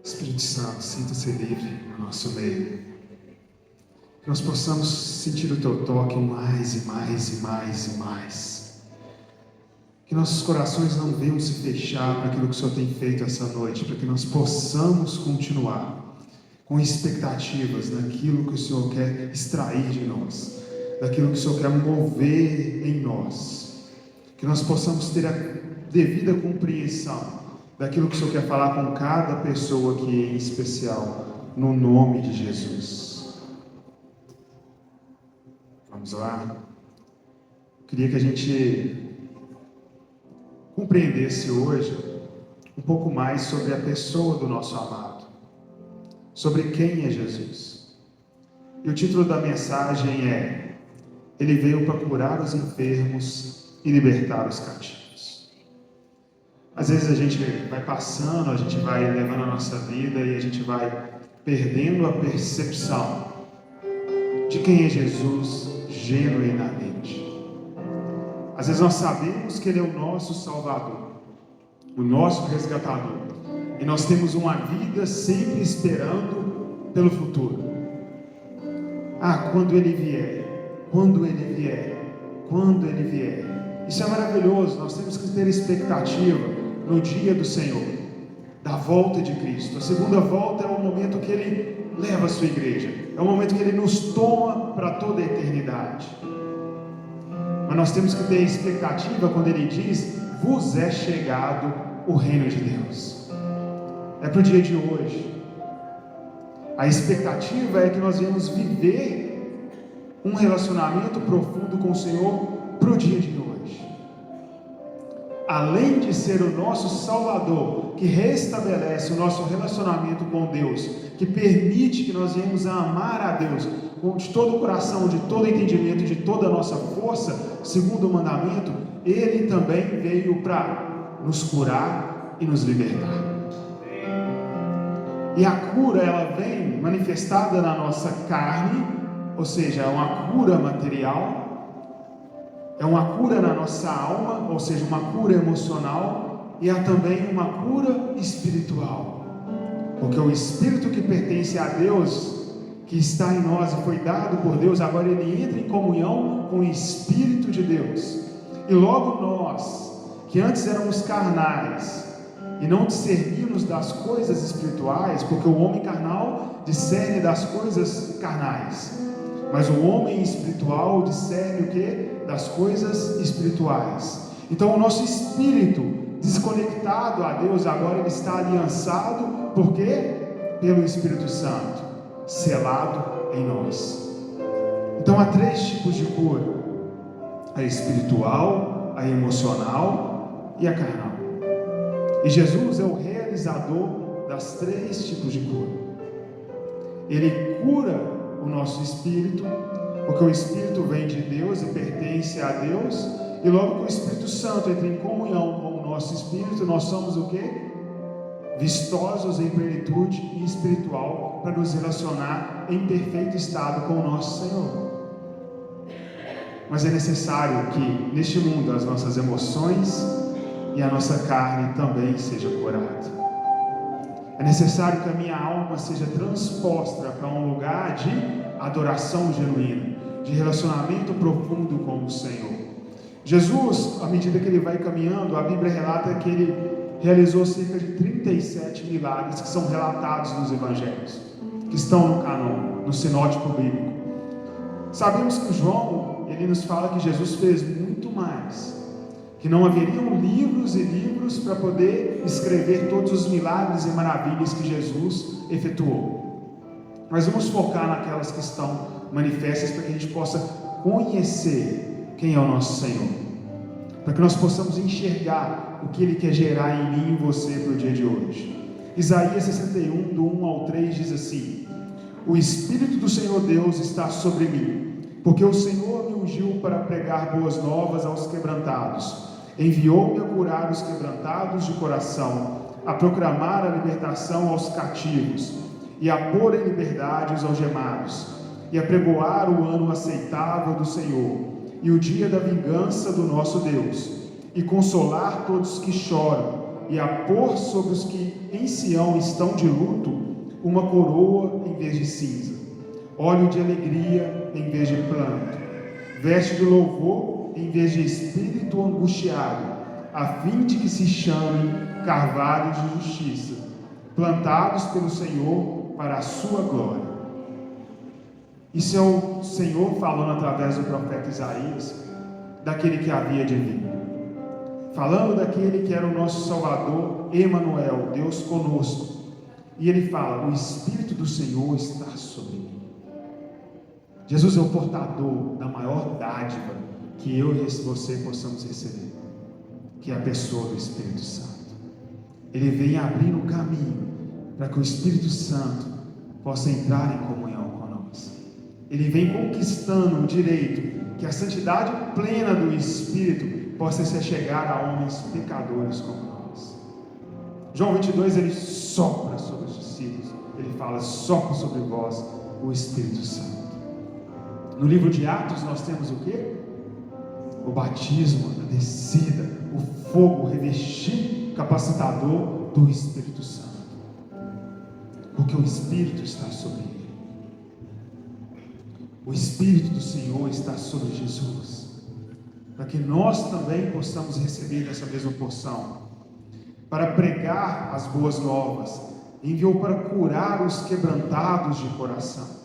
Espírito Santo, sinta-se livre no nosso meio. Que nós possamos sentir o Teu toque mais e mais e mais e mais. Que nossos corações não venham se fechar para aquilo que o Senhor tem feito essa noite, para que nós possamos continuar com expectativas naquilo que o Senhor quer extrair de nós, daquilo que o Senhor quer mover em nós. Que nós possamos ter a devida compreensão daquilo que o Senhor quer falar com cada pessoa aqui em especial, no nome de Jesus. Vamos lá? Eu queria que a gente compreendesse hoje um pouco mais sobre a pessoa do nosso amado, sobre quem é Jesus. E o título da mensagem é: Ele veio para curar os enfermos e libertar os cativos. Às vezes a gente vai passando, a gente vai levando a nossa vida e a gente vai perdendo a percepção de quem é Jesus genuinamente. Às vezes nós sabemos que Ele é o nosso Salvador, o nosso resgatador, e nós temos uma vida sempre esperando pelo futuro. Quando Ele vier, quando Ele vier, quando Ele vier. Isso é maravilhoso. Nós temos que ter expectativa no dia do Senhor, da volta de Cristo. A segunda volta é o momento que Ele leva a sua igreja, é o momento que Ele nos toma para toda a eternidade. Mas nós temos que ter expectativa quando Ele diz: vos é chegado o reino de Deus. É para o dia de hoje. A expectativa é que nós venhamos viver um relacionamento profundo com o Senhor para o dia de hoje. Além de ser o nosso Salvador, que restabelece o nosso relacionamento com Deus, que permite que nós venhamos a amar a Deus de todo o coração, de todo o entendimento, de toda a nossa força, segundo o mandamento, Ele também veio para nos curar e nos libertar. E a cura, ela vem manifestada na nossa carne, ou seja, é uma cura material, é uma cura na nossa alma, ou seja, uma cura emocional, e há também uma cura espiritual, porque o Espírito que pertence a Deus, que está em nós e foi dado por Deus, agora ele entra em comunhão com o Espírito de Deus, e logo nós, que antes éramos carnais, e não discerníamos das coisas espirituais, porque o homem carnal discerne das coisas carnais, mas o homem espiritual discerne o que? Das coisas espirituais. Então o nosso espírito desconectado a Deus, agora ele está aliançado, por quê? Pelo Espírito Santo, selado em nós. Então há 3 tipos de cura: a espiritual, a emocional e a carnal. E Jesus é o realizador das 3 tipos de cura. Ele cura o nosso espírito, porque o Espírito vem de Deus e pertence a Deus, e logo que o Espírito Santo entra em comunhão com o nosso espírito, nós somos o quê? Vistosos em plenitude e espiritual, para nos relacionar em perfeito estado com o nosso Senhor. Mas é necessário que neste mundo as nossas emoções e a nossa carne também seja curada. É necessário que a minha alma seja transposta para um lugar de adoração genuína, de relacionamento profundo com o Senhor. Jesus, à medida que ele vai caminhando, a Bíblia relata que ele realizou cerca de 37 milagres que são relatados nos evangelhos, que estão no cânon, no sinótico bíblico. Sabemos que João, ele nos fala que Jesus fez muito mais, que não haveriam livros e livros para poder escrever todos os milagres e maravilhas que Jesus efetuou. Mas vamos focar naquelas que estão manifestas, para que a gente possa conhecer quem é o nosso Senhor, para que nós possamos enxergar o que Ele quer gerar em mim e em você para o dia de hoje. Isaías 61, do 1 ao 3 diz assim: o Espírito do Senhor Deus está sobre mim, porque o Senhor me ungiu para pregar boas novas aos quebrantados, enviou-me a curar os quebrantados de coração, a proclamar a libertação aos cativos, e a pôr em liberdade os algemados, e a pregoar o ano aceitável do Senhor, e o dia da vingança do nosso Deus, e consolar todos que choram, e a pôr sobre os que em Sião estão de luto uma coroa em vez de cinza, óleo de alegria em vez de pranto, veste de louvor em vez de espírito angustiado, a fim de que se chamem carvalhos de justiça, plantados pelo Senhor para a sua glória. Isso é o Senhor falando através do profeta Isaías, daquele que havia de vir, falando daquele que era o nosso Salvador, Emanuel, Deus conosco. E ele fala: o Espírito do Senhor está sobre mim. Jesus é o portador da maior dádiva que eu e você possamos receber, que é a pessoa do Espírito Santo. Ele vem abrir o caminho para que o Espírito Santo possa entrar em comunhão com nós. Ele vem conquistando o direito que a santidade plena do Espírito possa se chegar a homens pecadores como nós. João 22, ele sopra sobre os discípulos, ele fala: sopra sobre vós o Espírito Santo. No livro de Atos nós temos o quê? O batismo, a descida, o fogo revestir capacitador do Espírito Santo, porque o Espírito está sobre ele. O Espírito do Senhor está sobre Jesus, para que nós também possamos receber dessa mesma porção, para pregar as boas novas. Enviou para curar os quebrantados de coração.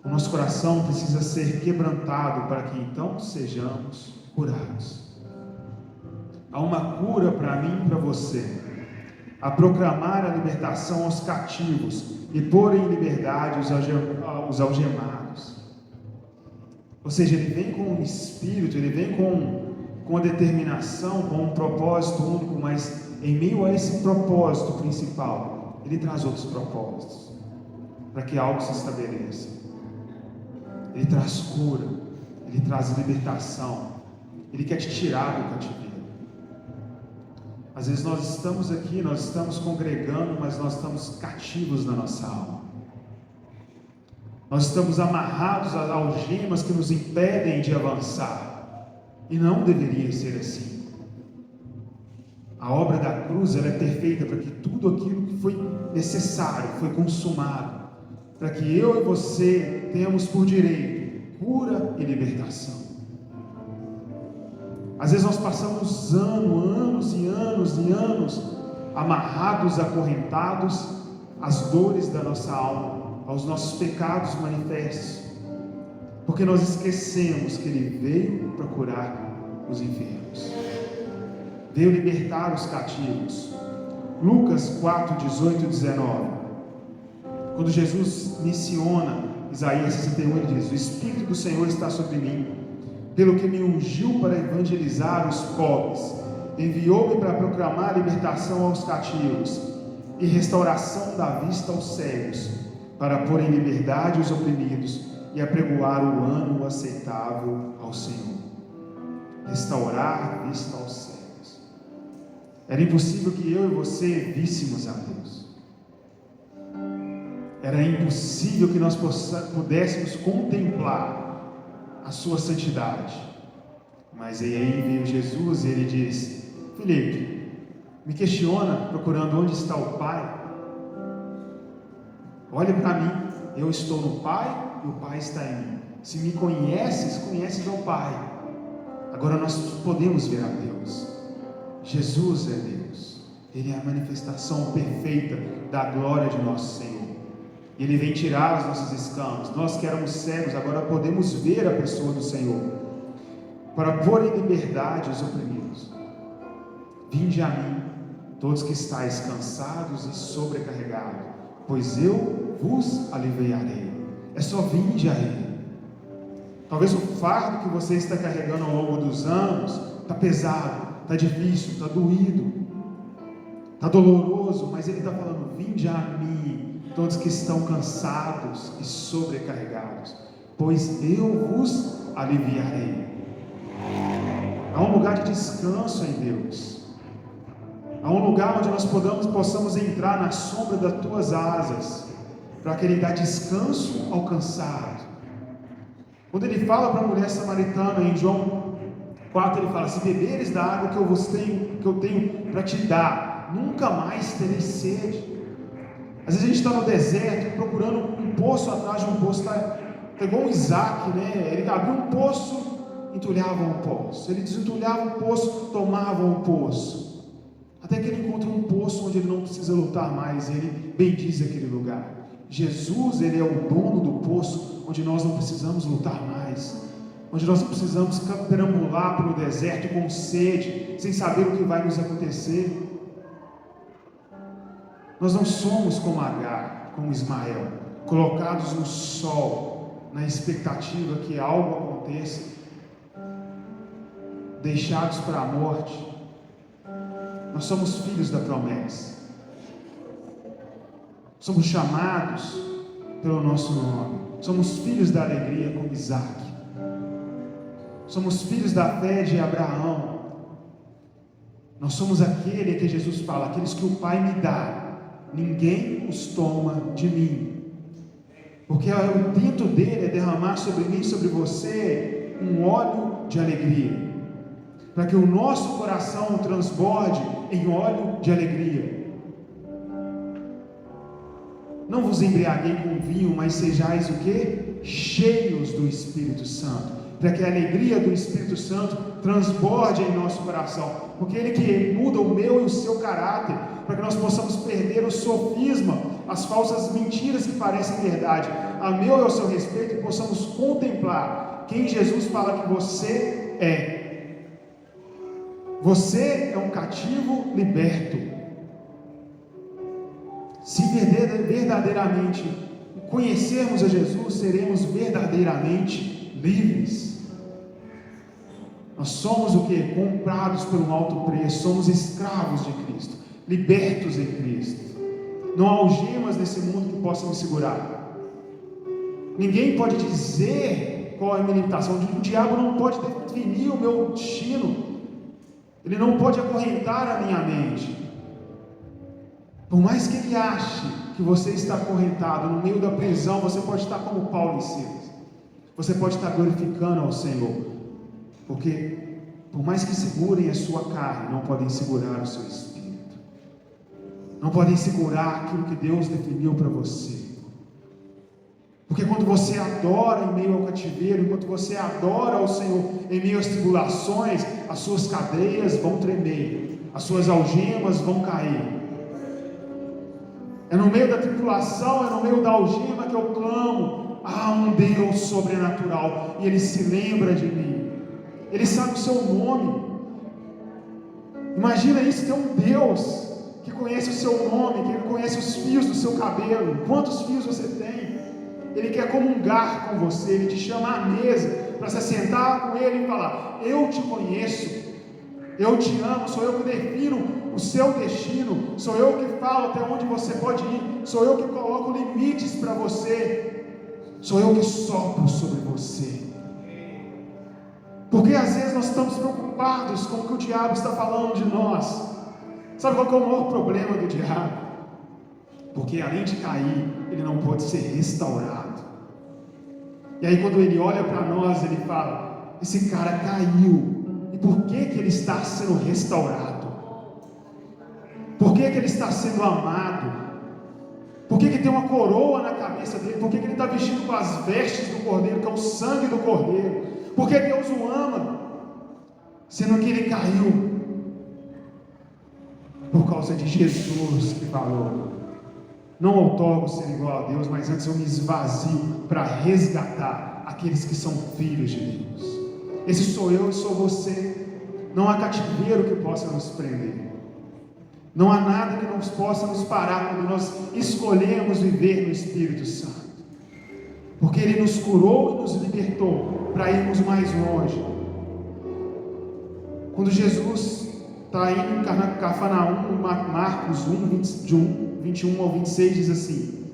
O nosso coração precisa ser quebrantado para que então sejamos curados. Há uma cura para mim e para você, a proclamar a libertação aos cativos e pôr em liberdade os algemados. Ou seja, ele vem com um espírito, ele vem com a determinação, com um propósito único, mas em meio a esse propósito principal, ele traz outros propósitos, para que algo se estabeleça. Ele traz cura, ele traz libertação, ele quer te tirar do cativeiro. Às vezes nós estamos aqui, nós estamos congregando, mas nós estamos cativos na nossa alma. Nós estamos amarrados às algemas que nos impedem de avançar, e não deveria ser assim. A obra da cruz, ela é perfeita para que tudo aquilo que foi necessário foi consumado, para que eu e você tenhamos por direito cura e libertação. Às vezes nós passamos anos e anos e anos amarrados, acorrentados às dores da nossa alma, aos nossos pecados manifestos, porque nós esquecemos que Ele veio para curar os enfermos, veio libertar os cativos. Lucas 4, 18 e 19. Quando Jesus menciona Isaías 61, ele diz: o Espírito do Senhor está sobre mim, pelo que me ungiu para evangelizar os pobres, enviou-me para proclamar a libertação aos cativos e restauração da vista aos cegos, para pôr em liberdade os oprimidos e apregoar o ano aceitável ao Senhor. Restaurar a vista aos cegos. Era impossível que eu e você víssemos a Deus. Era impossível que nós pudéssemos contemplar a sua santidade. Mas aí veio Jesus e ele diz: Filipe, me questiona procurando onde está o Pai. Olha para mim, eu estou no Pai e o Pai está em mim. Se me conheces, conheces ao Pai. Agora nós podemos ver a Deus. Jesus é Deus, Ele é a manifestação perfeita da glória de nosso Senhor. Ele vem tirar as nossas escamas. Nós que éramos cegos, agora podemos ver a pessoa do Senhor, para pôr em liberdade os oprimidos. Vinde a mim, todos que estáis cansados e sobrecarregados, pois eu vos aliviarei. É só vinde a Ele. Talvez o fardo que você está carregando ao longo dos anos está pesado, está difícil, está doído, está doloroso, mas Ele está falando: vinde a mim, todos que estão cansados e sobrecarregados, pois eu vos aliviarei. Há um lugar de descanso em Deus. Há um lugar onde nós possamos entrar na sombra das tuas asas, para que Ele dá descanso ao cansado. Quando Ele fala para a mulher samaritana em João 4 ele fala: se beberes da água que eu tenho para te dar, nunca mais tereis sede. Às vezes a gente está no deserto procurando um poço atrás de um poço. Tá igual o Isaac, né? Ele abriu um poço, entulhava um poço. Ele desentulhava um poço, tomava um poço. Até que ele encontra um poço onde ele não precisa lutar mais. Ele bendiz aquele lugar. Jesus, ele é o dono do poço onde nós não precisamos lutar mais, onde nós não precisamos perambular pelo deserto com sede, sem saber o que vai nos acontecer. Nós não somos como Agar, como Ismael, colocados no sol, na expectativa que algo aconteça, deixados para a morte. Nós somos filhos da promessa. Somos chamados pelo nosso nome. Somos filhos da alegria como Isaac. Somos filhos da fé de Abraão. Nós somos aquele que Jesus fala: aqueles que o Pai me dá, ninguém os toma de mim. Porque o intento dele é derramar sobre mim e sobre você um óleo de alegria, para que o nosso coração transborde em óleo de alegria. Não vos embriaguei com vinho, mas sejais o quê? Cheios do Espírito Santo, para que a alegria do Espírito Santo transborde em nosso coração, porque Ele que muda o meu e o seu caráter, para que nós possamos perder o sofisma, as falsas mentiras que parecem verdade, a meu e ao seu respeito, e possamos contemplar quem Jesus fala que você é. Você é um cativo liberto. Se verdadeiramente conhecermos a Jesus, seremos verdadeiramente livres. Nós somos o que? Comprados por um alto preço, somos escravos de Cristo, libertos em Cristo. Não há algemas nesse mundo que possam me segurar. Ninguém pode dizer qual é a minha limitação. O diabo não pode definir o meu destino. Ele não pode acorrentar a minha mente. Por mais que ele ache que você está acorrentado no meio da prisão, você pode estar como Paulo e Silas. Você pode estar glorificando ao Senhor. Porque, por mais que segurem a sua carne, não podem segurar o seu espírito. Não podem segurar aquilo que Deus definiu para você. Porque quando você adora em meio ao cativeiro, enquanto você adora ao Senhor em meio às tribulações, as suas cadeias vão tremer, as suas algemas vão cair. É no meio da tribulação, é no meio da algema que eu clamo: há um Deus sobrenatural, e Ele se lembra de mim, Ele sabe o seu nome. Imagina isso, ter um Deus que conhece o seu nome, que Ele conhece os fios do seu cabelo, quantos fios você tem. Ele quer comungar com você, Ele te chama à mesa, para se sentar com Ele e falar: eu te conheço, eu te amo, sou eu que defino o seu destino, sou eu que falo até onde você pode ir, sou eu que coloco limites para você, sou eu que sopro sobre você. Porque às vezes nós estamos preocupados com o que o diabo está falando de nós. Sabe qual que é o maior problema do diabo? Porque além de cair, ele não pode ser restaurado. E aí quando ele olha para nós, ele fala: esse cara caiu, e por que ele está sendo restaurado? Por que ele está sendo amado? Por que tem uma coroa na cabeça dele? Por que ele está vestido com as vestes do Cordeiro, que é o sangue do Cordeiro? Por que Deus o ama? Sendo que ele caiu por causa de Jesus, que falou: não outorgo ser igual a Deus, mas antes eu me esvazio para resgatar aqueles que são filhos de Deus. Esse sou eu e sou você. Não há cativeiro que possa nos prender. Não há nada que nos possa nos parar quando nós escolhemos viver no Espírito Santo. Porque Ele nos curou e nos libertou para irmos mais longe. Quando Jesus está indo em Cafarnaum, Marcos 21 ao 26 diz assim: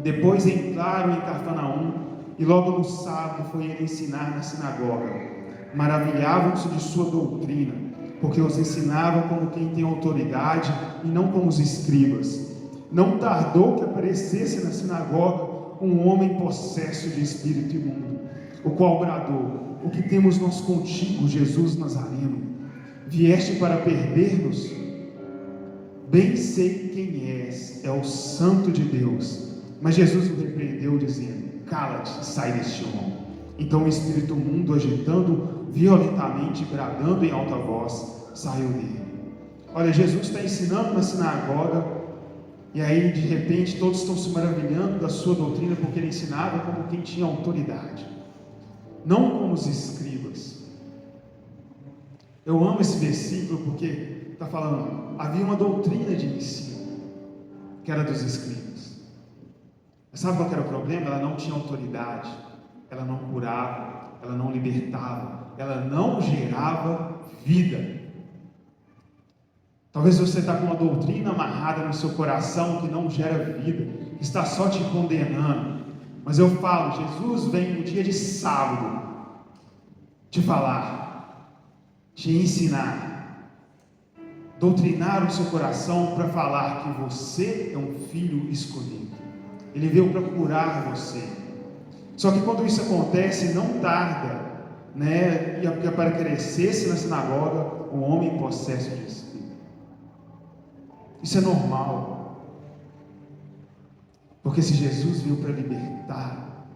depois entraram em Cafarnaum, e logo no sábado foi ele ensinar na sinagoga. Maravilhavam-se de sua doutrina, porque os ensinavam como quem tem autoridade e não como os escribas. Não tardou que aparecesse na sinagoga um homem possesso de espírito imundo, o qual bradou: o que temos nós contigo, Jesus Nazareno? Vieste para perder-nos? Bem sei quem és, é o Santo de Deus. Mas Jesus o repreendeu, dizendo: cala-te, sai deste homem. Então o espírito imundo, agitando violentamente, bradando em alta voz, saiu dele. Olha, Jesus está ensinando na sinagoga, e aí de repente todos estão se maravilhando da sua doutrina, porque ele ensinava como quem tinha autoridade, não como os escribas. Eu amo esse versículo porque está falando, havia uma doutrina de ensino, que era dos escribas. Mas sabe qual era o problema? Ela não tinha autoridade, ela não curava, ela não libertava, ela não gerava vida. Talvez você está com uma doutrina amarrada no seu coração que não gera vida, que está só te condenando. Mas eu falo, Jesus vem no dia de sábado te falar, te ensinar, doutrinar o seu coração para falar que você é um filho escolhido. Ele veio para curar você. Só que quando isso acontece, não tarda, né? E para crescer-se na sinagoga, o homem possesso de espírito. Isso é normal. Porque se Jesus veio para libertar,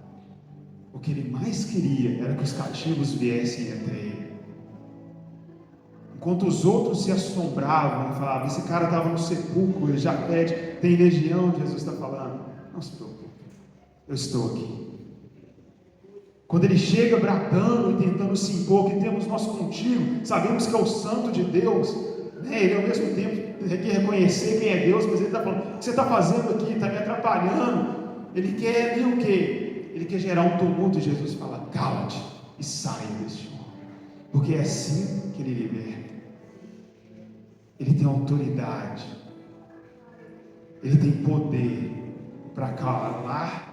o que ele mais queria era que os cativos viessem até ele. Enquanto os outros se assombravam e falavam, esse cara estava no sepulcro, ele já pede, tem legião, Jesus está falando, não se preocupe, eu estou aqui. Quando ele chega bradando e tentando se impor, que temos nós contigo, sabemos que é o Santo de Deus, né? Ele ao mesmo tempo quer reconhecer quem é Deus, mas ele está falando, o que você está fazendo aqui? Está me atrapalhando. Ele quer ali o quê? Ele quer gerar um tumulto, e Jesus fala, cala-te e saia deste homem, porque é assim que ele liberta. Ele tem autoridade, ele tem poder para calar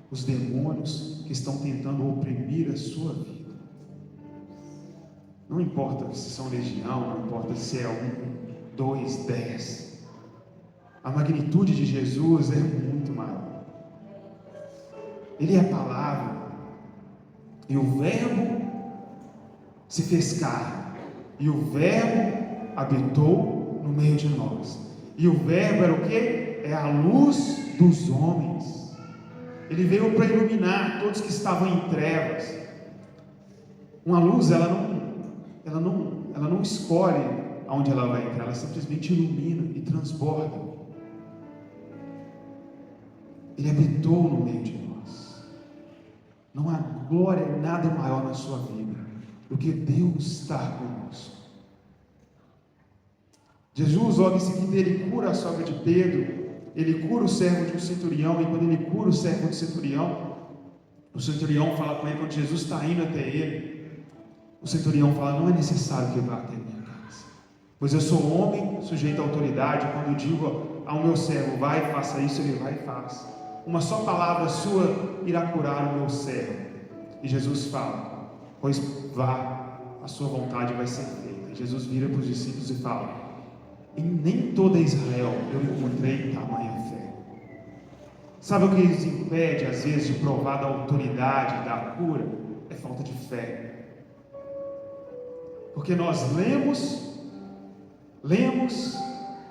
os demônios que estão tentando oprimir a sua vida. Não importa se são legião, não importa se é 1, 2, 10. A magnitude de Jesus é muito maior. Ele é a palavra, e o verbo se fez carne, e o verbo habitou no meio de nós. E o verbo era o quê? É a luz dos homens. Ele veio para iluminar todos que estavam em trevas. Uma luz, ela não escolhe aonde ela vai entrar, ela simplesmente ilumina e transborda. Ele habitou no meio de nós. Não há glória, nada maior na sua vida do que Deus estar conosco. Jesus, logo em seguida, ele cura a sogra de Pedro, ele cura o servo de um centurião, e quando ele cura o servo do centurião, o centurião fala com ele, quando Jesus está indo até ele, o centurião fala, não é necessário que eu vá até a minha casa, pois eu sou homem sujeito à autoridade, quando eu digo ao meu servo, vai, faça isso, ele vai e faz. Uma só palavra sua irá curar o meu servo. E Jesus fala, pois vá, a sua vontade vai ser feita. E Jesus vira para os discípulos e fala, em nem toda Israel eu encontrei tamanha fé. Sabe o que nos impede às vezes de provar da autoridade, da cura? É falta de fé. Porque nós lemos,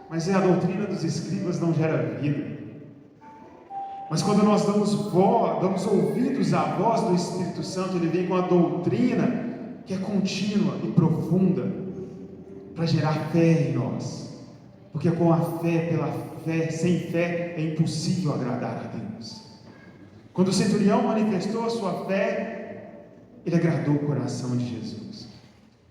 mas a doutrina dos escribas não gera vida. Mas quando nós damos ouvidos à voz do Espírito Santo, ele vem com a doutrina que é contínua e profunda, para gerar fé em nós. Porque com a fé, pela fé, sem fé, é impossível agradar a Deus. Quando o centurião manifestou a sua fé, ele agradou o coração de Jesus.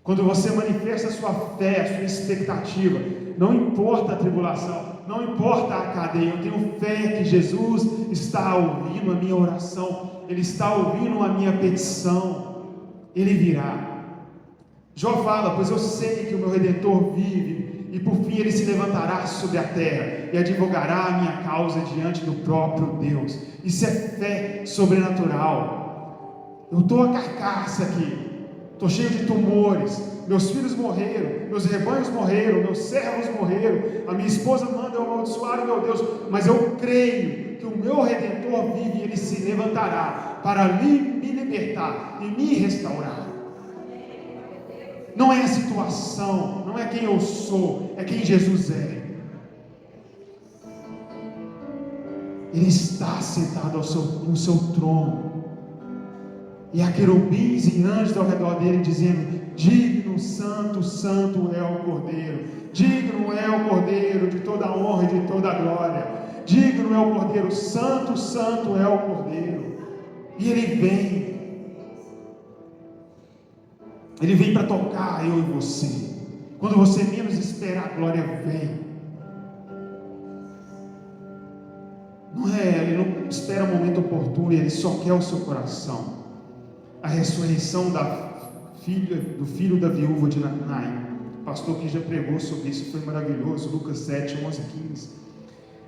Quando você manifesta a sua fé, a sua expectativa, não importa a tribulação, não importa a cadeia, eu tenho fé que Jesus está ouvindo a minha oração, Ele está ouvindo a minha petição, Ele virá. Jó fala, pois eu sei que o meu Redentor vive, e por fim ele se levantará sobre a terra, e advogará a minha causa diante do próprio Deus. Isso é fé sobrenatural. Eu estou a carcaça aqui, estou cheio de tumores, meus filhos morreram, meus rebanhos morreram, meus servos morreram, a minha esposa manda eu amaldiçoar o meu Deus, mas eu creio que o meu Redentor vive, e ele se levantará para me libertar e me restaurar. Não é a situação, não é quem eu sou, é quem Jesus é. Ele está sentado no seu trono. E há querubins e anjos ao redor dele dizendo: digno, santo, santo é o Cordeiro. Digno é o Cordeiro de toda a honra e de toda a glória. Digno é o Cordeiro, santo, santo é o Cordeiro. E ele vem. Ele vem para tocar eu e você. Quando você menos espera, a glória vem. Ele não espera o momento oportuno, ele só quer o seu coração. A ressurreição do filho da viúva de Naim. O pastor que já pregou sobre isso, foi maravilhoso. Lucas 7, 11 e 15.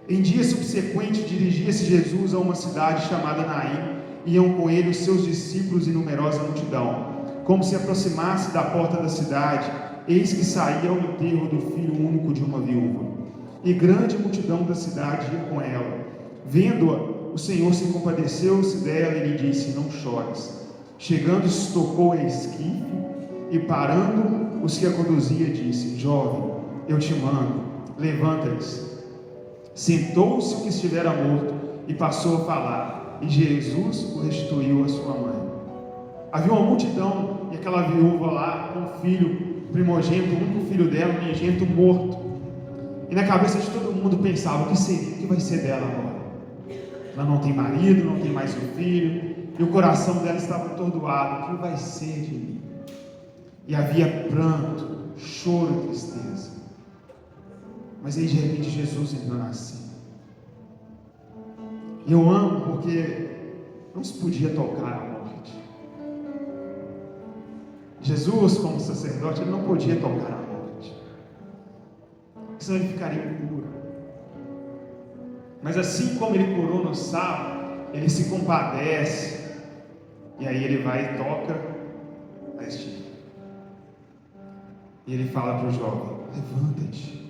Em dia subsequente, dirigia-se Jesus a uma cidade chamada Naim. Iam com ele os seus discípulos e numerosa multidão. Como se aproximasse da porta da cidade, eis que saía ao enterro do filho único de uma viúva. E grande multidão da cidade ia com ela. Vendo-a, o Senhor se compadeceu-se dela e lhe disse: não chores. Chegando, tocou a esquife e, parando os que a conduzia, disse: jovem, eu te mando, levanta-te. Sentou-se o que estivera morto e passou a falar, e Jesus o restituiu à sua mãe. Havia uma multidão, e aquela viúva lá com o filho primogênito, o único filho dela, o unigênito, morto. E na cabeça de todo mundo pensava: o que vai ser dela agora? Ela não tem marido, não tem mais um filho, e o coração dela estava atordoado: o que vai ser de mim? E havia pranto, choro e tristeza. Mas aí de repente Jesus entrou na cena. E eu amo porque não se podia tocar a morte. Jesus, como sacerdote, ele não podia tocar a morte, senão ele ficaria impuro. Mas assim como ele curou no sábado, ele se compadece, e aí ele vai e toca a estirpe. E ele fala para o jovem: levanta-te.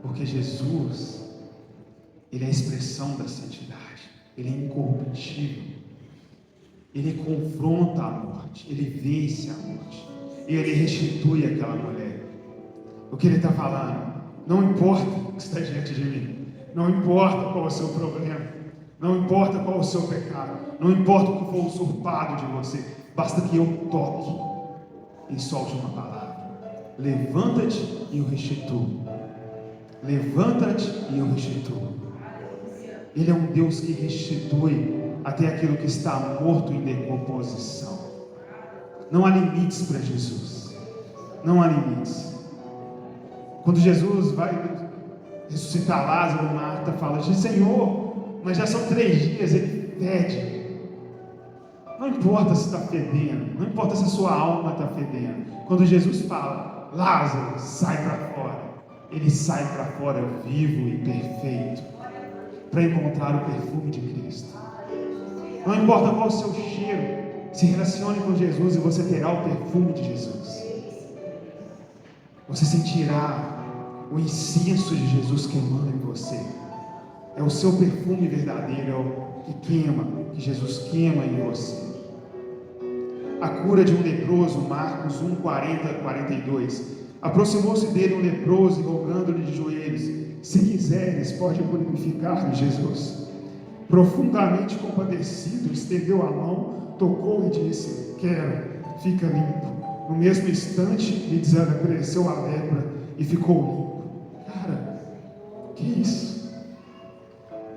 Porque Jesus, ele é a expressão da santidade, ele é incorruptível, ele confronta a morte, ele vence a morte, e ele restitui aquela mulher. O que ele está falando: não importa o que está diante de mim, não importa qual é o seu problema, não importa qual é o seu pecado, não importa o que for usurpado de você, basta que eu toque e solte uma palavra: levanta-te e eu restituo. Levanta-te e eu restituo. Ele é um Deus que restitui até aquilo que está morto em decomposição. Não há limites para Jesus. Não há limites. Quando Jesus vai ressuscitar Lázaro, Marta fala: Senhor, mas já são 3 dias, ele pede. Não importa se está fedendo, não importa se a sua alma está fedendo. Quando Jesus fala: Lázaro, sai para fora, ele sai para fora vivo e perfeito, para encontrar o perfume de Cristo. Não importa qual o seu cheiro, se relacione com Jesus e você terá o perfume de Jesus. Você sentirá o incenso de Jesus queimando em você. É o seu perfume verdadeiro, é o que queima, que Jesus queima em você. A cura de um leproso, Marcos 1, 40, 42. Aproximou-se dele um leproso e rogando-lhe de joelhos: se quiseres, pode purificar-me. Jesus, profundamente compadecido, estendeu a mão, tocou e disse: quero, fica limpo. No mesmo instante lhe desapareceu a lepra e ficou limpo. Cara, que isso?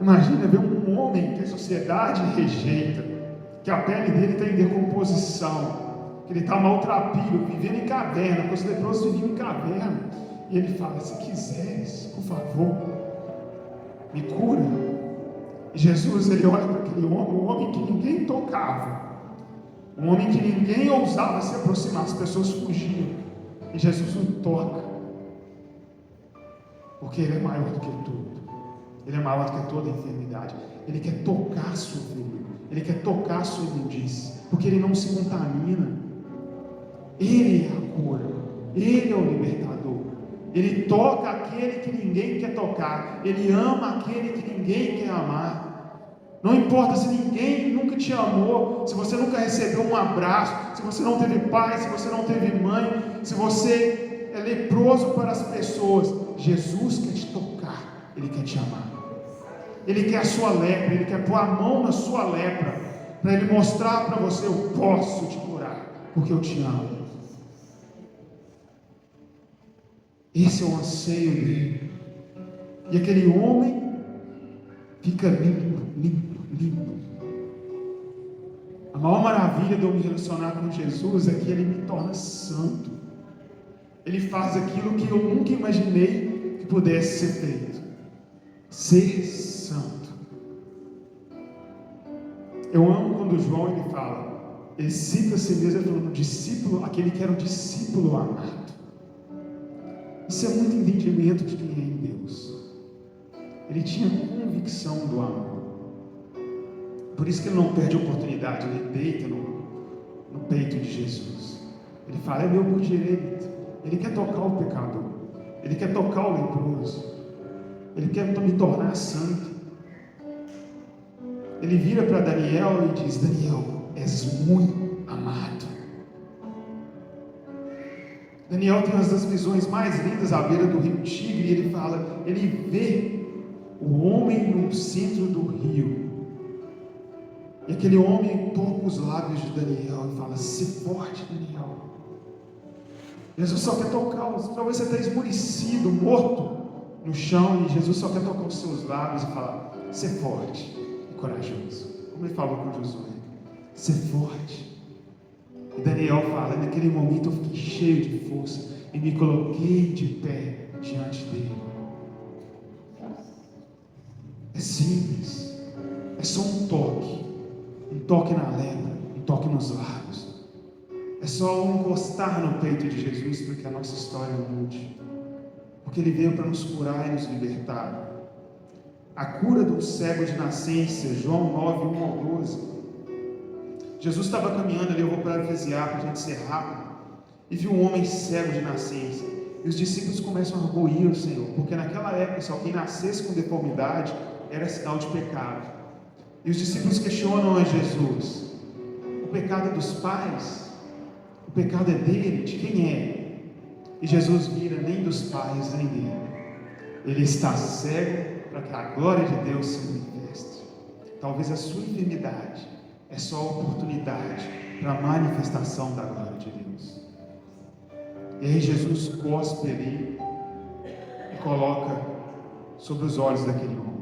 Imagina ver um homem que a sociedade rejeita, que a pele dele está em decomposição, que ele está maltrapilho, vivendo em caverna, porque os leprosos viviam em caverna, e ele fala: se quiseres, por favor, me cura. E Jesus, ele olha para aquele homem, um homem que ninguém tocava, um homem que ninguém ousava se aproximar, as pessoas fugiam, e Jesus o toca, porque ele é maior do que tudo, ele é maior do que toda enfermidade. Ele quer tocar a sua vida, ele quer tocar a sua imundície, porque ele não se contamina. Ele é a cura, ele é o libertador. Ele toca aquele que ninguém quer tocar, ele ama aquele que ninguém quer amar. Não importa se ninguém nunca te amou, se você nunca recebeu um abraço, se você não teve pai, se você não teve mãe, se você é leproso para as pessoas, Jesus quer te tocar, Ele quer te amar. Ele quer a sua lepra, Ele quer pôr a mão na sua lepra, para Ele mostrar para você: eu posso te curar, porque eu te amo. Esse é o anseio dele. E aquele homem fica limpo, limpo, limpo. A maior maravilha de eu me relacionar com Jesus é que Ele me torna santo. Ele faz aquilo que eu nunca imaginei que pudesse ser feito: ser santo. Eu amo quando João ele fala, ele cita a si mesmo falando: discípulo, aquele que era o discípulo amado. Isso é muito entendimento de quem é em Deus. Ele tinha convicção do amor. Por isso que ele não perde a oportunidade, ele deita no peito de Jesus. Ele fala: é meu por direito. Ele quer tocar o pecador, Ele quer tocar o leproso, Ele quer me tornar santo. Ele vira para Daniel e diz: Daniel, és muito amado. Daniel tem uma das visões mais lindas à beira do rio Tigre, e ele fala, ele vê o homem no centro do rio, e aquele homem toca os lábios de Daniel e fala: se forte, Daniel. Jesus só quer tocá-los. Talvez você esteja esmurecido, morto no chão, e Jesus só quer tocar os seus lábios e falar: ser forte e corajoso, como ele falou com Josué, ser forte. E Daniel fala: naquele momento eu fiquei cheio de força e me coloquei de pé diante dele. É simples, é só um toque na lepra, um toque nos lábios. É só encostar no peito de Jesus para que a nossa história mude, porque Ele veio para nos curar e nos libertar. A cura do cego de nascença, João 9, 1 ao 12. Jesus estava caminhando ali, eu vou parafrasear para a gente ser rápido, e viu um homem cego de nascença, e os discípulos começam a argüir o Senhor, porque naquela época, se alguém nascesse com deformidade, era sinal de pecado. E os discípulos questionam a Jesus: o pecado é dos pais? O pecado é dele? De quem é? E Jesus vira: nem dos pais, nem dele. Ele está cego para que a glória de Deus se manifeste. Talvez a sua enfermidade é só a oportunidade para a manifestação da glória de Deus. E aí Jesus cospe ali e coloca sobre os olhos daquele homem.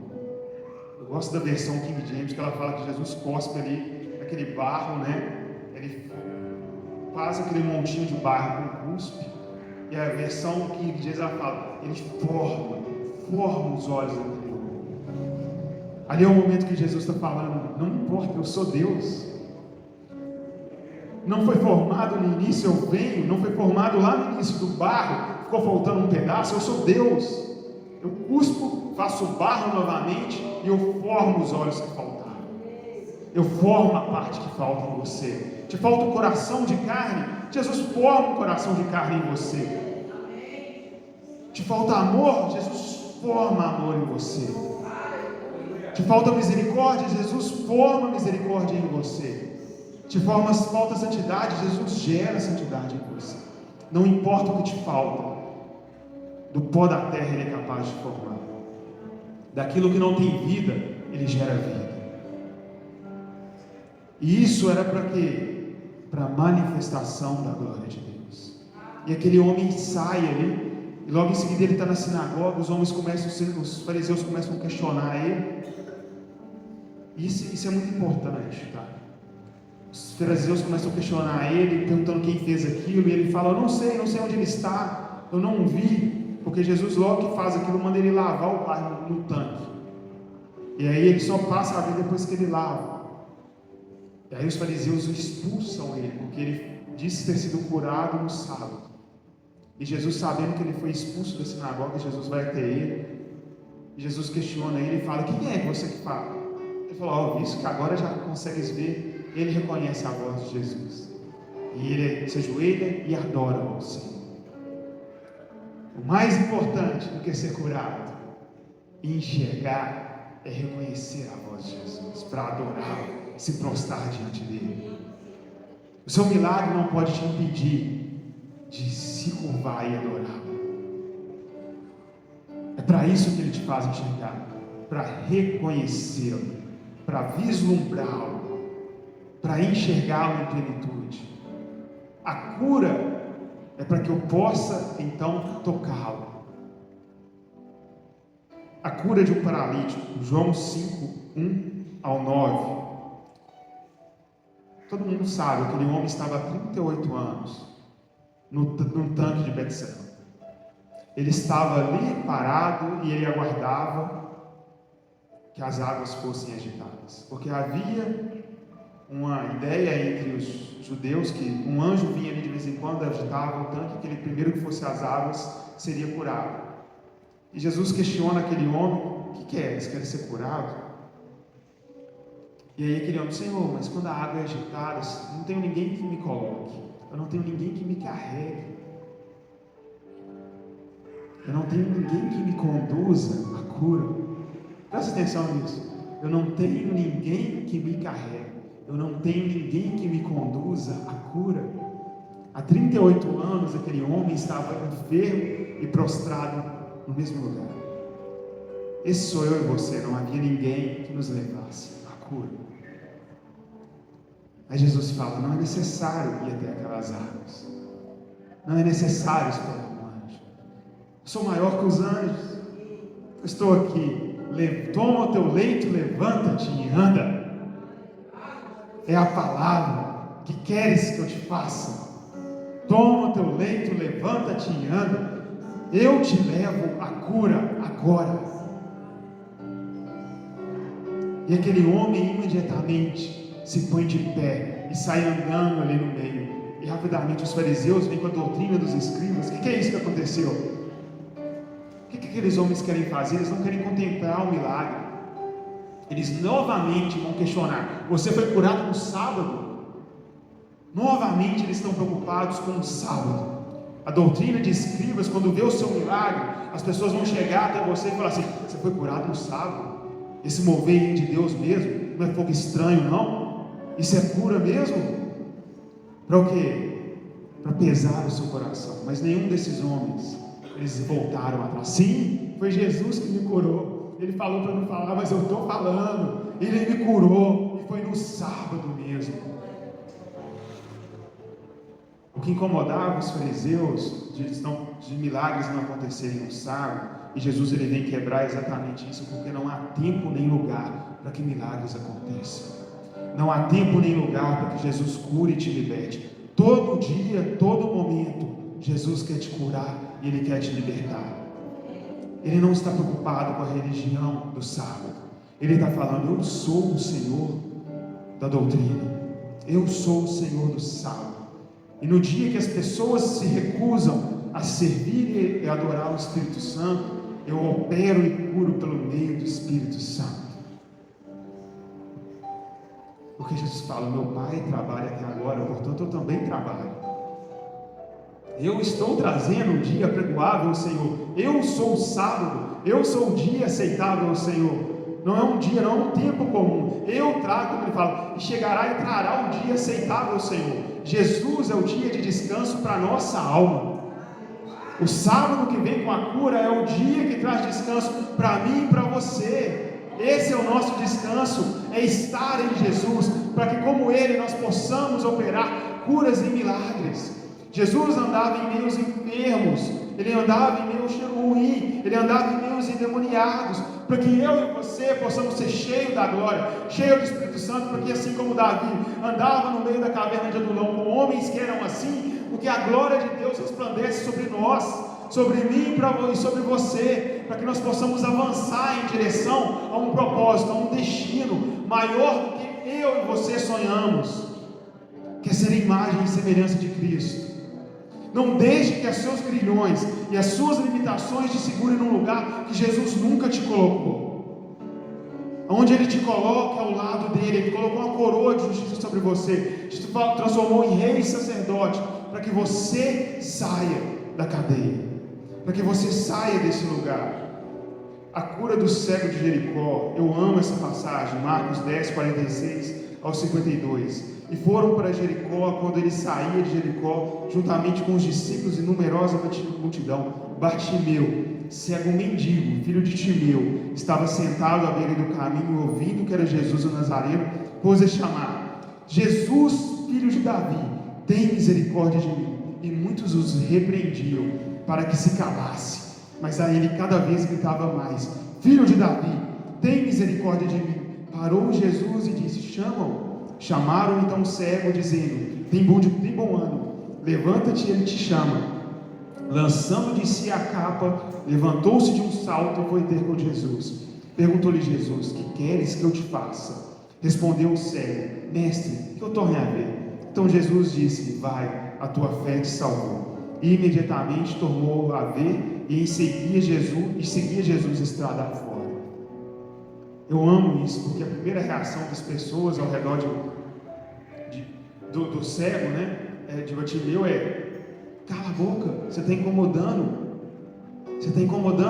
Eu gosto da versão King James, que ela fala que Jesus cospe ali aquele barro, né? Ele faz aquele montinho de barro com cuspe. E a versão King James ela fala: ele forma os olhos daquele homem. Ali é o momento que Jesus está falando: não importa, eu sou Deus. Não foi formado no início, eu venho. Não foi formado lá no início do barro, ficou faltando um pedaço. Eu sou Deus. Eu cuspo, faço barro novamente e eu formo os olhos que faltaram. Eu formo a parte que falta em você. Te falta um coração de carne, Jesus forma um coração de carne em você. Te falta amor, Jesus forma amor em você. Te falta misericórdia, Jesus forma misericórdia em você. Te falta santidade, Jesus gera santidade em você. Não importa o que te falta, do pó da terra Ele é capaz de formar. Daquilo que não tem vida, Ele gera vida. E isso era para quê? Para a manifestação da glória de Deus. E aquele homem sai ali, e logo em seguida ele está na sinagoga, os fariseus começam a questionar ele. Isso é muito importante, tá? Os fariseus começam a questionar ele, perguntando quem fez aquilo, e ele fala: eu não sei onde ele está, eu não vi, porque Jesus logo que faz aquilo, manda ele lavar o pai no tanque, e aí ele só passa a ver depois que ele lava. E aí os fariseus expulsam ele, porque ele disse ter sido curado no sábado. E Jesus, sabendo que ele foi expulso da sinagoga, Jesus vai até ele, e Jesus questiona ele e fala: quem é você que fala? Ele falou: isso que agora já consegues ver. Ele reconhece a voz de Jesus, e ele se ajoelha e adora ao Senhor. O mais importante do que ser curado, enxergar, é reconhecer a voz de Jesus, para adorá-lo, se prostrar diante dele. O seu milagre não pode te impedir de se curvar e adorá-lo. É para isso que ele te faz enxergar, para reconhecê-lo, para vislumbrá-lo, para enxergá-lo em plenitude. A cura é para que eu possa então tocá-lo. A cura de um paralítico, João 5, 1 ao 9. Todo mundo sabe, aquele homem estava há 38 anos num tanque de Betseba. Ele estava ali parado e ele aguardava que as águas fossem agitadas, porque havia uma ideia entre os judeus que um anjo vinha ali de vez em quando, agitava o tanque, que ele primeiro que fosse as águas seria curado. E Jesus questiona aquele homem: o que quer? Eles querem ser curados? E aí aquele homem: Senhor, mas quando a água é agitada, não tenho ninguém que me coloque, eu não tenho ninguém que me carregue, eu não tenho ninguém que me conduza à cura. Presta atenção nisso. Eu não tenho ninguém que me carregue, eu não tenho ninguém que me conduza à cura. Há 38 anos aquele homem estava enfermo e prostrado no mesmo lugar. Esse sou eu e você. Não havia ninguém que nos levasse à cura. Aí Jesus fala: não é necessário ir até aquelas águas, não é necessário esperar um anjo. Eu sou maior que os anjos. Eu estou aqui. Toma o teu leito, levanta-te e anda. É a palavra que queres que eu te faça. Toma o teu leito, levanta-te e anda. Eu te levo à cura agora. E aquele homem imediatamente se põe de pé e sai andando ali no meio. E rapidamente os fariseus vêm com a doutrina dos escribas. O que é isso que aconteceu? O que aqueles homens querem fazer? Eles não querem contemplar o milagre. Eles novamente vão questionar: você foi curado no sábado? Novamente eles estão preocupados com o sábado. A doutrina de escribas, quando vê o seu milagre, as pessoas vão chegar até você e falar assim: você foi curado no sábado? Esse mover de Deus mesmo? Não é fogo estranho não? Isso é cura mesmo? Para o quê? Para pesar o seu coração. Mas nenhum desses homens, eles voltaram atrás. Sim, foi Jesus que me curou. Ele falou para não falar, mas eu estou falando. Ele me curou e foi no sábado mesmo. O que incomodava os fariseus de milagres não acontecerem no sábado, e Jesus ele vem quebrar exatamente isso, porque não há tempo nem lugar para que milagres aconteçam. Não há tempo nem lugar para que Jesus cure e te liberte. Todo dia, todo momento, Jesus quer te curar e Ele quer te libertar. Ele não está preocupado com a religião do sábado. Ele está falando: eu sou o Senhor da doutrina, eu sou o Senhor do sábado. E no dia que as pessoas se recusam a servir e adorar o Espírito Santo, eu opero e curo pelo meio do Espírito Santo. Porque Jesus fala: meu Pai trabalha até agora, portanto eu também trabalho. Eu estou trazendo o dia apregoável ao Senhor. Eu sou o sábado, eu sou o dia aceitável ao Senhor. Não é um dia, não é um tempo comum. Eu trago, como ele fala, e chegará e trará um dia aceitável ao Senhor. Jesus é o dia de descanso para a nossa alma. O sábado que vem com a cura é o dia que traz descanso para mim e para você. Esse é o nosso descanso, é estar em Jesus, para que como Ele nós possamos operar curas e milagres. Jesus andava em meio aos enfermos, Ele andava em meio ao cheiro ruim, Ele andava em meio aos endemoniados, para que eu e você possamos ser cheios da glória, cheios do Espírito Santo, porque assim como Davi andava no meio da caverna de Adulão com homens que eram assim, porque a glória de Deus resplandece sobre nós, sobre mim e sobre você, para que nós possamos avançar em direção a um propósito, a um destino maior do que eu e você sonhamos, que é ser imagem e semelhança de Cristo. Não deixe que os seus grilhões e as suas limitações te segurem num lugar que Jesus nunca te colocou. Onde Ele te coloca ao lado dele, Ele colocou uma coroa de justiça sobre você, te transformou em rei e sacerdote, para que você saia da cadeia, para que você saia desse lugar. A cura do cego de Jericó, eu amo essa passagem, Marcos 10, 46 ao 52. E foram para Jericó. Quando ele saía de Jericó, juntamente com os discípulos e numerosa multidão, Bartimeu, cego mendigo, filho de Timeu, estava sentado à beira do caminho, ouvindo que era Jesus o Nazareno, pôs a chamar: Jesus, filho de Davi, tem misericórdia de mim. E muitos os repreendiam para que se calasse, mas a ele cada vez gritava mais: Filho de Davi, tem misericórdia de mim. Parou Jesus e disse: Chama-o. Chamaram então o cego, dizendo: Tem bom ânimo, levanta-te, ele te chama. Lançando de si a capa, levantou-se de um salto e foi ter com Jesus. Perguntou-lhe Jesus: Que queres que eu te faça? Respondeu o cego: Mestre, que eu torne a ver. Então Jesus disse: Vai, a tua fé te salvou. E imediatamente tornou a ver e seguia Jesus estrada fora. Eu amo isso, porque a primeira reação das pessoas ao redor do cego, né, de Bartimeu, cala a boca, você está incomodando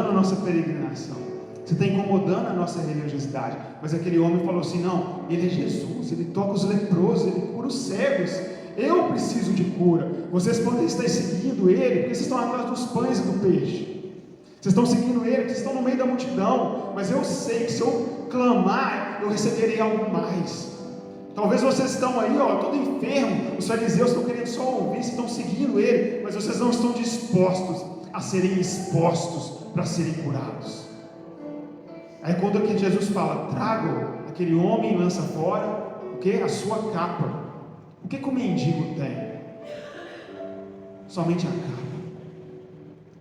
a nossa peregrinação, você está incomodando a nossa religiosidade. Mas aquele homem falou assim: não, ele é Jesus, ele toca os leprosos, ele cura os cegos, eu preciso de cura. Vocês podem estar seguindo ele porque vocês estão atrás dos pães e do peixe, vocês estão seguindo ele porque vocês estão no meio da multidão, mas eu sei que se eu clamar, eu receberei algo mais. Talvez vocês estão aí, todo enfermo, os fariseus estão querendo só ouvir, vocês estão seguindo ele, mas vocês não estão dispostos a serem expostos para serem curados. Aí quando aqui Jesus fala: traga aquele homem e lança fora, o que? A sua capa. O que o mendigo tem? Somente a capa.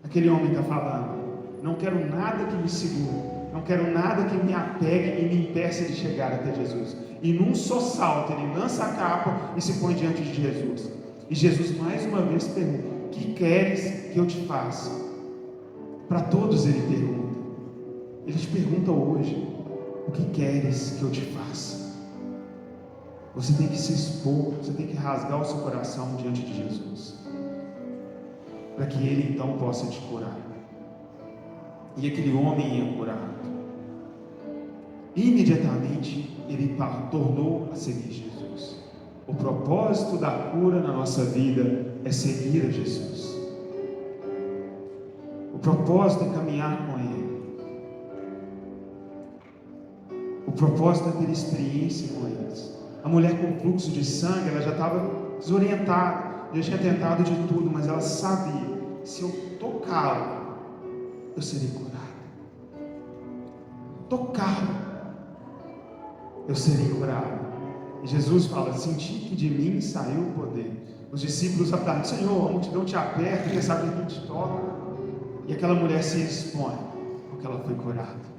Aquele homem está falando: não quero nada que me segure, não quero nada que me apegue e me impeça de chegar até Jesus. E num só salto ele lança a capa e se põe diante de Jesus. E Jesus mais uma vez pergunta: que queres que eu te faça? Para todos ele pergunta. Ele te pergunta hoje: o que queres que eu te faça? Você tem que se expor, você tem que rasgar o seu coração diante de Jesus, para que ele então possa te curar. E aquele homem ia curado. Imediatamente ele tornou a seguir Jesus. O propósito da cura na nossa vida é seguir a Jesus. O propósito é caminhar com Ele. O propósito é ter experiência com eles. A mulher com fluxo de sangue, ela já estava desorientada, já tinha tentado de tudo, mas ela sabia: se eu tocá-lo, eu serei curado. Tocá-lo, eu serei curado. E Jesus fala: senti que de mim saiu o poder. Os discípulos falaram: Senhor, a multidão te aperta, quer saber quem te toca? E aquela mulher se expõe, porque ela foi curada.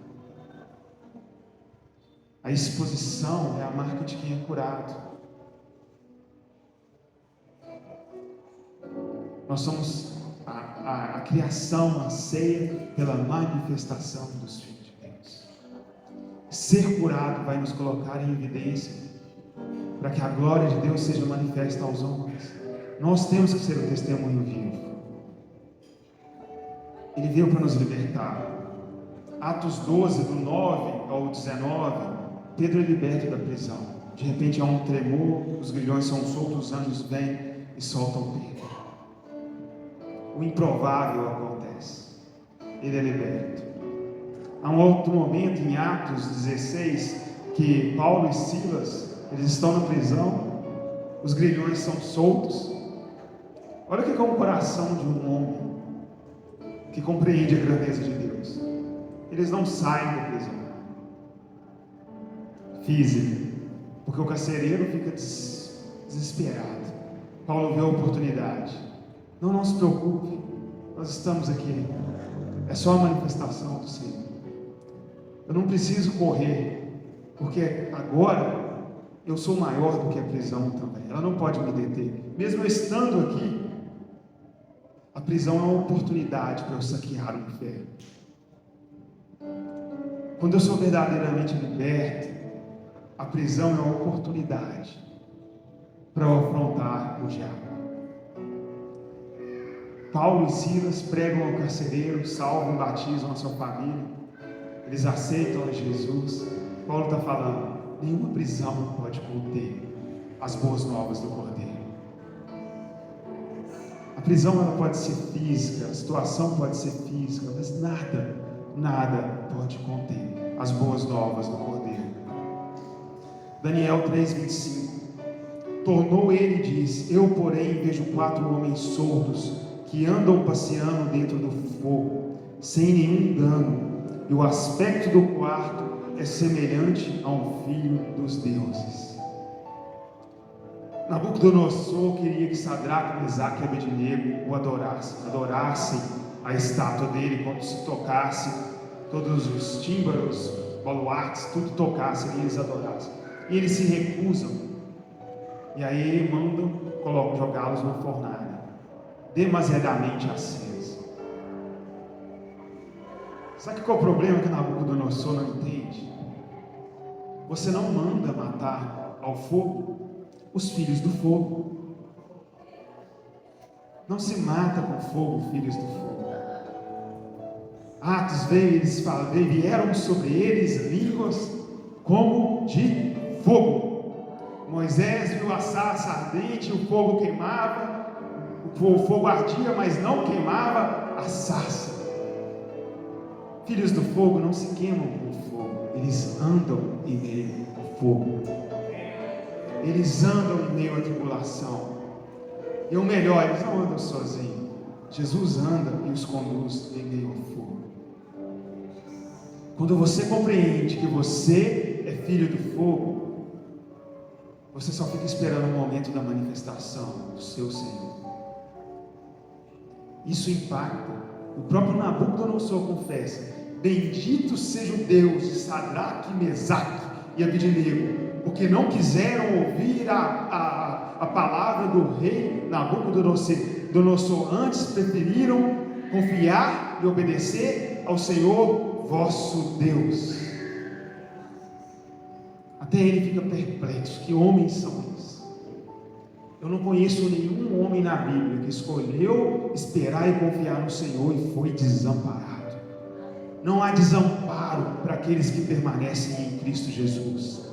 A exposição é a marca de quem é curado. Nós somos a criação anseia pela manifestação dos filhos de Deus. Ser curado vai nos colocar em evidência para que a glória de Deus seja manifesta aos homens. Nós temos que ser o testemunho vivo. Ele veio para nos libertar. Atos 12, do 9 ao 19, Pedro é liberto da prisão. De repente há um tremor, os grilhões são soltos, os anjos vêm e soltam Pedro. O improvável acontece. Ele é liberto. Há um outro momento em Atos 16, que Paulo e Silas, eles estão na prisão, os grilhões são soltos. Olha o que é o coração de um homem que compreende a grandeza de Deus. Eles não saem da prisão física, porque o carcereiro fica desesperado. Paulo vê a oportunidade: não se preocupe, nós estamos aqui, é só a manifestação do Senhor. Eu não preciso correr, porque agora eu sou maior do que a prisão também, ela não pode me deter. Mesmo eu estando aqui, a prisão é uma oportunidade para eu saquear o inferno. Quando eu sou verdadeiramente liberto, a prisão é uma oportunidade para eu afrontar o diabo. Paulo e Silas pregam ao carcereiro, salvam, batizam a sua família. eles aceitam a Jesus. Paulo está falando: nenhuma prisão pode conter as boas novas do Cordeiro. A prisão ela pode ser física, a situação pode ser física, mas nada pode conter as boas novas do Cordeiro. Daniel 3:25. Tornou ele e disse: eu, porém, vejo 4 homens soltos que andam passeando dentro do fogo, sem nenhum dano, e o aspecto do quarto é semelhante a um filho dos deuses. Nabucodonosor queria que Sadraque, Mesaque e Abednego o adorassem a estátua dele, quando se tocasse, todos os tímbaros, baluartes, tudo tocasse e eles adorassem. E eles se recusam, e aí mandam jogá-los na fornalha, demasiadamente acesa. Sabe qual é o problema que Nabucodonosor não entende? Você não manda matar ao fogo os filhos do fogo. Não se mata com fogo, filhos do fogo. Atos vieram sobre eles línguas como de fogo. Moisés viu a sarça ardente, o fogo queimava, o fogo ardia, mas não queimava a sarça. Filhos do fogo não se queimam com fogo, eles andam em meio ao fogo. Eles andam em meio à tribulação. E o melhor, eles não andam sozinhos. Jesus anda e os conduz em meio ao fogo. Quando você compreende que você é filho do fogo, você só fica esperando o momento da manifestação do seu Senhor. Isso impacta. O próprio Nabucodonosor confessa: bendito seja o Deus de Sadraque, Mesaque e Abednego, porque não quiseram ouvir a palavra do rei Nabucodonosor, antes preferiram confiar e obedecer ao Senhor vosso Deus. Até ele fica perplexo: que homens são esses? Eu não conheço nenhum homem na Bíblia que escolheu esperar e confiar no Senhor e foi desamparado. Não há desamparo para aqueles que permanecem em Cristo Jesus.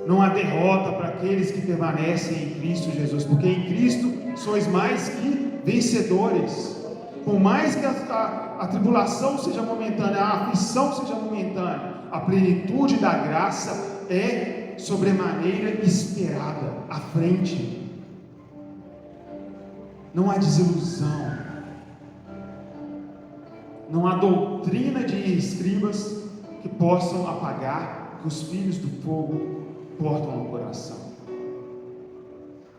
Não há derrota para aqueles que permanecem em Cristo Jesus, porque em Cristo sois mais que vencedores. Por mais que a tribulação seja momentânea, a aflição seja momentânea, a plenitude da graça é sobremaneira esperada à frente. Não há desilusão, não há doutrina de escribas que possam apagar o que os filhos do fogo portam no coração.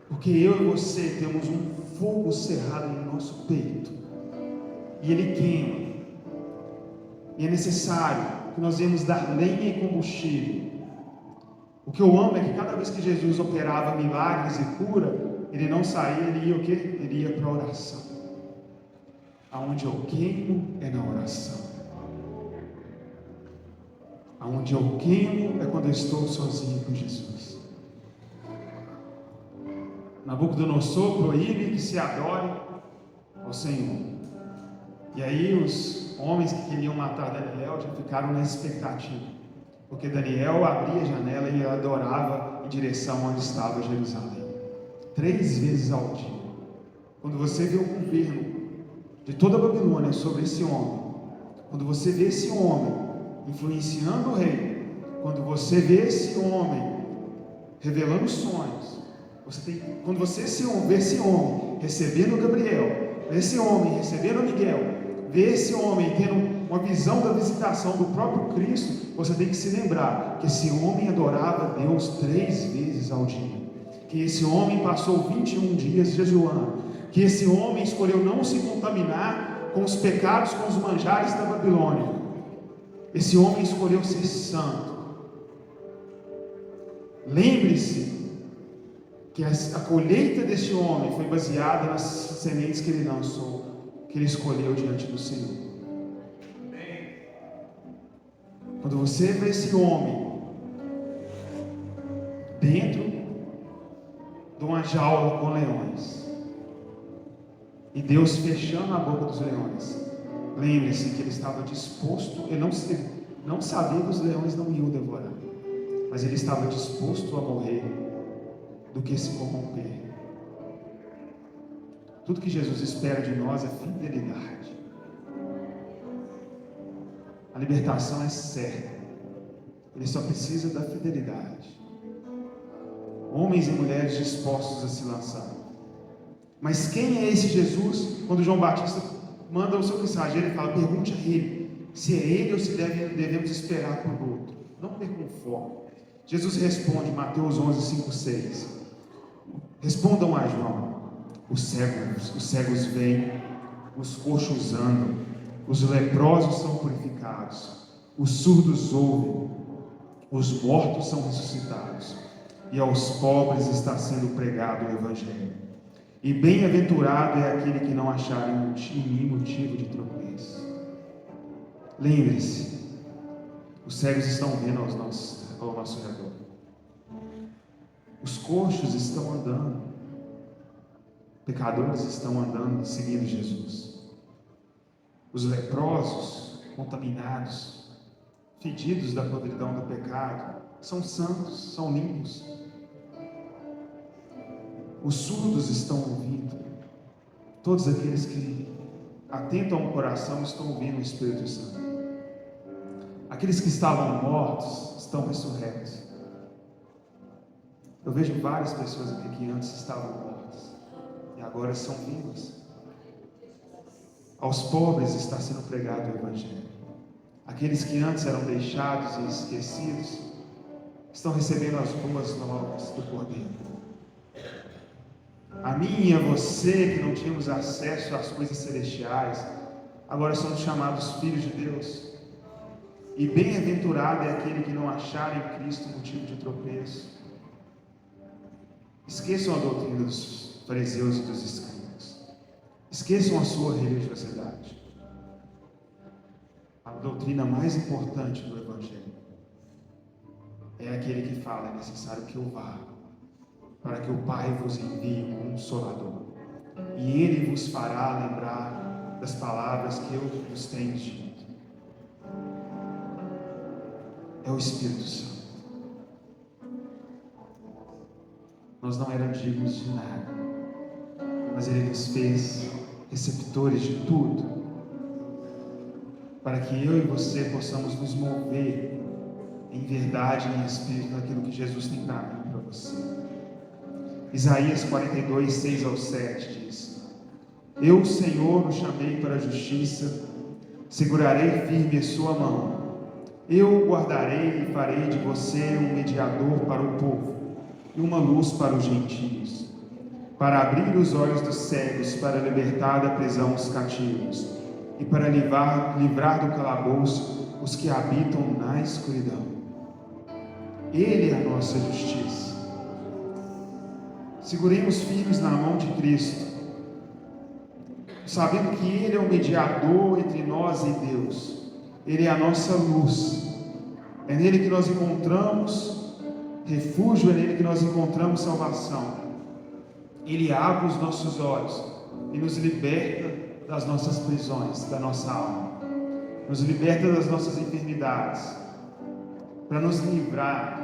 Porque eu e você temos um fogo cerrado no nosso peito, e ele queima, e é necessário que nós venhamos dar lenha e combustível. O que eu amo é que cada vez que Jesus operava milagres e cura, ele não saía, ele ia o quê? Ele ia para a oração. Aonde eu queimo é na oração. Aonde eu queimo é quando eu estou sozinho com Jesus. Nabucodonosor proíbe que se adore ao Senhor. E aí os homens que queriam matar Daniel já ficaram na expectativa, porque Daniel abria a janela e adorava em direção onde estava Jerusalém, 3 vezes ao dia. Quando você vê o governo de toda a Babilônia sobre esse homem, quando você vê esse homem influenciando o rei, quando você vê esse homem revelando sonhos, quando você vê esse homem recebendo Gabriel, vê esse homem recebendo Miguel, vê esse homem tendo uma visão da visitação do próprio Cristo, você tem que se lembrar que esse homem adorava Deus 3 vezes ao dia, que esse homem passou 21 dias jejuando, que esse homem escolheu não se contaminar com os pecados, com os manjares da Babilônia. Esse homem escolheu ser santo. Lembre-se que a colheita deste homem foi baseada nas sementes que ele lançou, que ele escolheu diante do Senhor. Quando você vê esse homem dentro de uma jaula com leões, e Deus fechando a boca dos leões, lembre-se que ele estava disposto, não sabia que os leões não iam devorar, mas ele estava disposto a morrer do que se corromper. Tudo que Jesus espera de nós é fidelidade. A libertação é certa, ele só precisa da fidelidade. Homens e mulheres dispostos a se lançar. Mas quem é esse Jesus? Quando João Batista manda o seu mensageiro, ele fala: pergunte a ele se é ele ou se devemos esperar por outro. Não perca o foco. Jesus responde, Mateus 11, 5, 6. Respondam a João: os cegos veem, os coxos andam, os leprosos são purificados, os surdos ouvem, os mortos são ressuscitados, e aos pobres está sendo pregado o Evangelho. E bem-aventurado é aquele que não achar em mim motivo de tropeço. Lembre-se, os cegos estão vendo ao nosso redor. Os coxos estão andando. Pecadores estão andando, seguindo Jesus. Os leprosos, contaminados, fedidos da podridão do pecado, são santos, são limpos. Os surdos estão ouvindo. Todos aqueles que atentam ao coração estão ouvindo o Espírito Santo. Aqueles que estavam mortos estão ressurretos. Eu vejo várias pessoas aqui que antes estavam mortas e agora são vivas. Aos pobres está sendo pregado o Evangelho. Aqueles que antes eram deixados e esquecidos estão recebendo as boas novas do Cordeiro. A mim e a você, que não tínhamos acesso às coisas celestiais, agora somos chamados filhos de Deus. E bem-aventurado é aquele que não achar em Cristo motivo de tropeço. Esqueçam a doutrina dos fariseus e dos escribas. Esqueçam a sua religiosidade. A doutrina mais importante do Evangelho é aquele que fala: é necessário que eu vá, para que o Pai vos envie um Consolador, e Ele vos fará lembrar das palavras que eu vos tenho dito. É o Espírito Santo. Nós não éramos dignos de nada, mas Ele nos fez receptores de tudo, para que eu e você possamos nos mover em verdade e em espírito naquilo que Jesus tem para mim e para você. Isaías 42, 6 ao 7 diz: eu, Senhor, o chamei para a justiça, segurarei firme a sua mão. Eu o guardarei e farei de você um mediador para o povo e uma luz para os gentios, para abrir os olhos dos cegos, para libertar da prisão os cativos e para livrar do calabouço os que habitam na escuridão. Ele é a nossa justiça. Seguremos firmes na mão de Cristo, sabendo que Ele é o mediador entre nós e Deus. Ele é a nossa luz. É nele que nós encontramos refúgio, é nele que nós encontramos salvação. Ele abre os nossos olhos e nos liberta das nossas prisões, da nossa alma. Nos liberta das nossas enfermidades, para nos livrar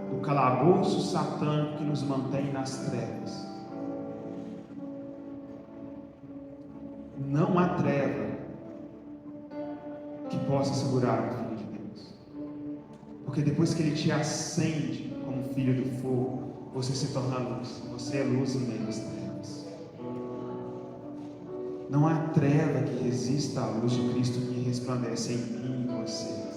do calabouço satânico que nos mantém nas trevas. Não há treva que possa segurar o Filho de Deus, porque depois que Ele te acende como filho do fogo, você se torna luz. Você é luz em meio às trevas. Não há treva que resista à luz de Cristo que resplandece em mim e em você.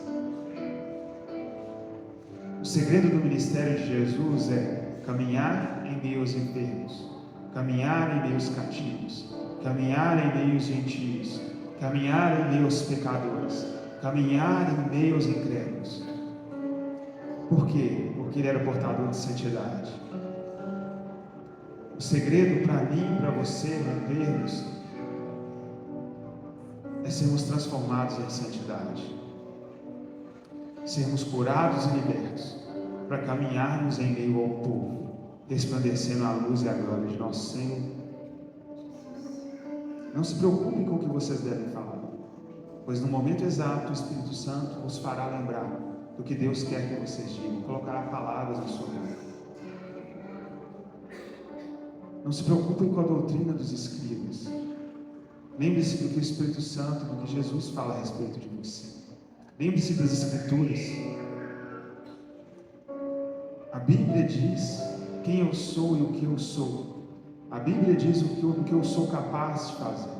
O segredo do ministério de Jesus é caminhar em meio aos enfermos, caminhar em meio aos cativos, caminhar em meio aos gentios, caminhar em meio aos pecadores, caminhar em meio aos incrédulos. Por quê? Porque Ele era portador de santidade. O segredo para mim e para você rompermos é sermos transformados em santidade, sermos curados e libertos, para caminharmos em meio ao povo, resplandecendo a luz e a glória de nosso Senhor. Não se preocupem com o que vocês devem falar. pois no momento exato o Espírito Santo vos fará lembrar do que Deus quer que vocês digam, colocará palavras na sua boca. Não se preocupem com a doutrina dos escribas. Lembre-se do que o Espírito Santo, do que Jesus fala a respeito de você. Lembre-se das Escrituras. A Bíblia diz quem eu sou e o que eu sou. A Bíblia diz o que eu sou capaz de fazer.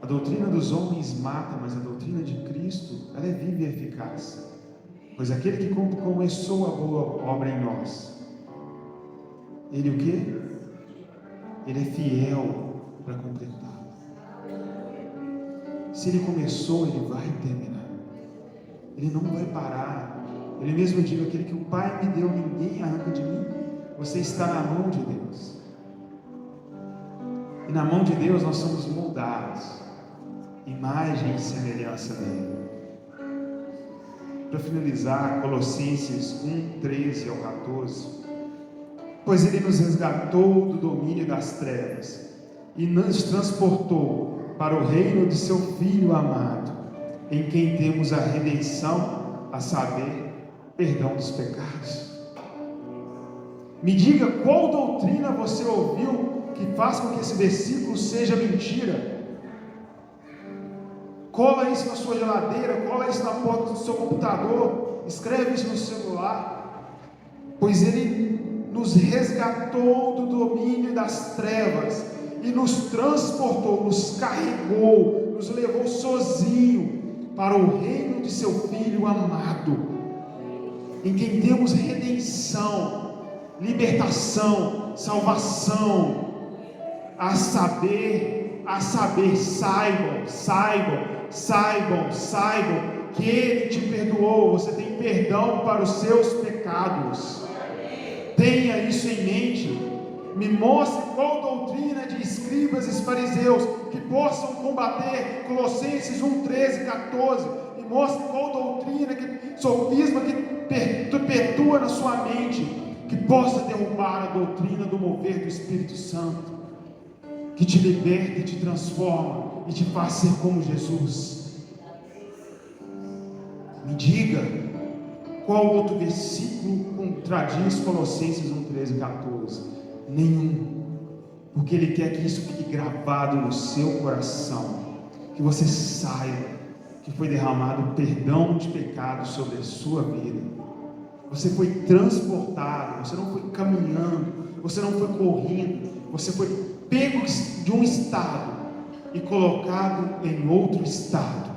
A doutrina dos homens mata, mas a doutrina de Cristo, ela é viva e eficaz. Pois aquele que começou a boa obra em nós, ele o quê? Ele é fiel para completar. Se ele começou, ele vai terminar. Ele não vai parar. Ele mesmo diz: aquele que o Pai me deu, ninguém arranca de mim. Você está na mão de Deus. E na mão de Deus nós somos moldados, imagem e semelhança dele. Para finalizar, Colossenses 1, 13 ao 14. Pois ele nos resgatou do domínio das trevas e nos transportou para o reino de seu Filho amado, em quem temos a redenção, a saber, perdão dos pecados. Me diga qual doutrina você ouviu que faz com que esse versículo seja mentira. Cola isso na sua geladeira, cola isso na porta do seu computador, escreve isso no celular. Pois ele nos resgatou do domínio das trevas e nos transportou, nos carregou, nos levou sozinho para o reino de seu Filho amado, em quem temos redenção, libertação, salvação, a saber, saibam que Ele te perdoou, você tem perdão para os seus pecados. Tenha isso em mente. Me mostre qual doutrina de escribas e fariseus que possam combater Colossenses 1, 13, 14. Me mostre qual doutrina, sofisma que perpetua na sua mente, que possa derrubar a doutrina do mover do Espírito Santo, que te liberta e te transforma e te faz ser como Jesus. Me diga qual outro versículo contradiz Colossenses 1, 13 e 14? Nenhum. Porque Ele quer que isso fique gravado no seu coração, que você saiba que foi derramado perdão de pecados sobre a sua vida. Você foi transportado, você não foi caminhando, você não foi correndo, você foi pego de um estado e colocado em outro estado,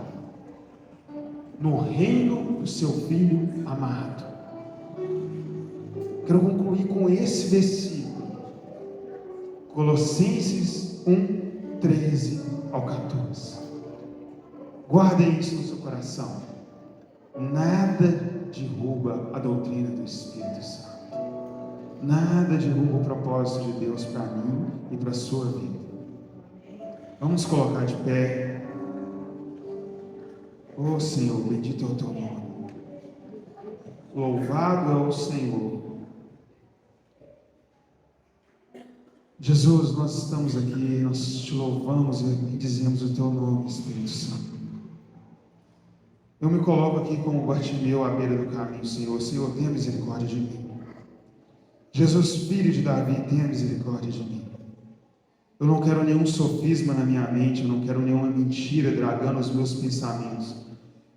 no reino do seu Filho amado. Quero concluir com esse versículo, Colossenses 1, 13 ao 14. Guardem isso no seu coração. Nada derruba a doutrina do Espírito Santo. Nada derruba o propósito de Deus para mim e para a sua vida. Vamos colocar de pé. Oh Senhor, bendito é o teu nome. Louvado é o Senhor. Jesus, nós estamos aqui, nós te louvamos e dizemos o teu nome, Espírito Santo. Eu me coloco aqui como Bartimeu à beira do caminho, Senhor. Senhor, tenha misericórdia de mim. Jesus, filho de Davi, tenha misericórdia de mim. Eu não quero nenhum sofisma na minha mente, eu não quero nenhuma mentira dragando os meus pensamentos.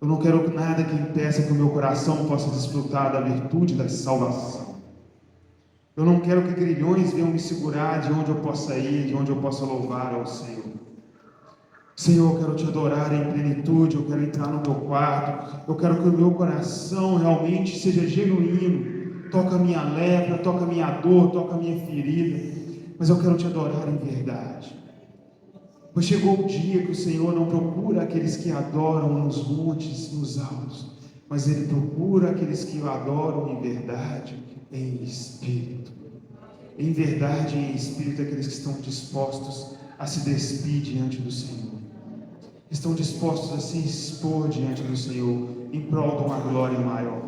Eu não quero nada que impeça que o meu coração possa desfrutar da virtude da salvação. Eu não quero que grilhões venham me segurar de onde eu possa ir, de onde eu possa louvar ao Senhor. Senhor, eu quero te adorar em plenitude, eu quero entrar no meu quarto, eu quero que o meu coração realmente seja genuíno. Toca a minha lepra, toca a minha dor, toca a minha ferida, mas eu quero te adorar em verdade. Pois chegou o dia que o Senhor não procura aqueles que adoram nos montes, nos altos, mas Ele procura aqueles que o adoram em verdade, em espírito. Em verdade e em espírito, aqueles que estão dispostos a se despir diante do Senhor, estão dispostos a se expor diante do Senhor, em prol de uma glória maior,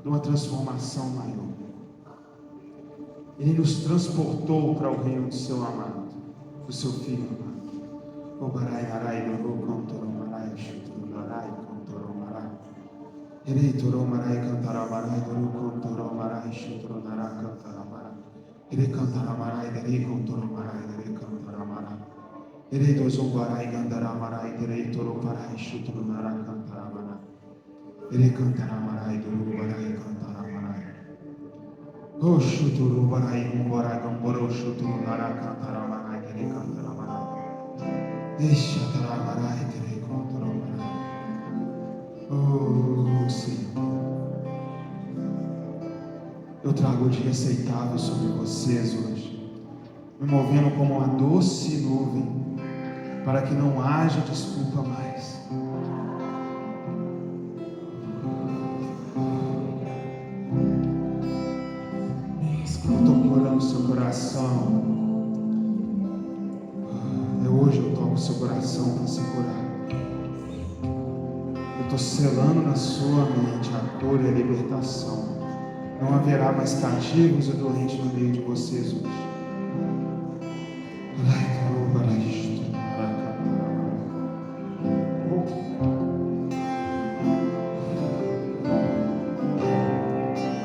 de uma transformação maior. Ele nos transportou para o reino do seu amado, do seu Filho amado. O barai narai duru contoro marai chuturu narai contoro marai. Irei toro marai cantara marai duru contoro marai chuturu narai cantara marai. Irei cantara marai dere contoro marai dere cantara marai. Irei dozo barai gandara marai dere toro marai chuturu narai cantara marai. Irei cantara marai duru barai cantara marai. O chuturu barai barai gamboro chuturu narai cantara marai dere cantara marai. Deixa trabalhar e ter controle. Oh, Senhor, eu trago o dia aceitável sobre vocês hoje, me movendo como uma doce nuvem, para que não haja desculpa mais. Eu estou curando o seu coração. Hoje eu toco o seu coração para se curar. Eu estou selando na sua mente a cura e a libertação. Não haverá mais cativos e doentes no meio de vocês hoje.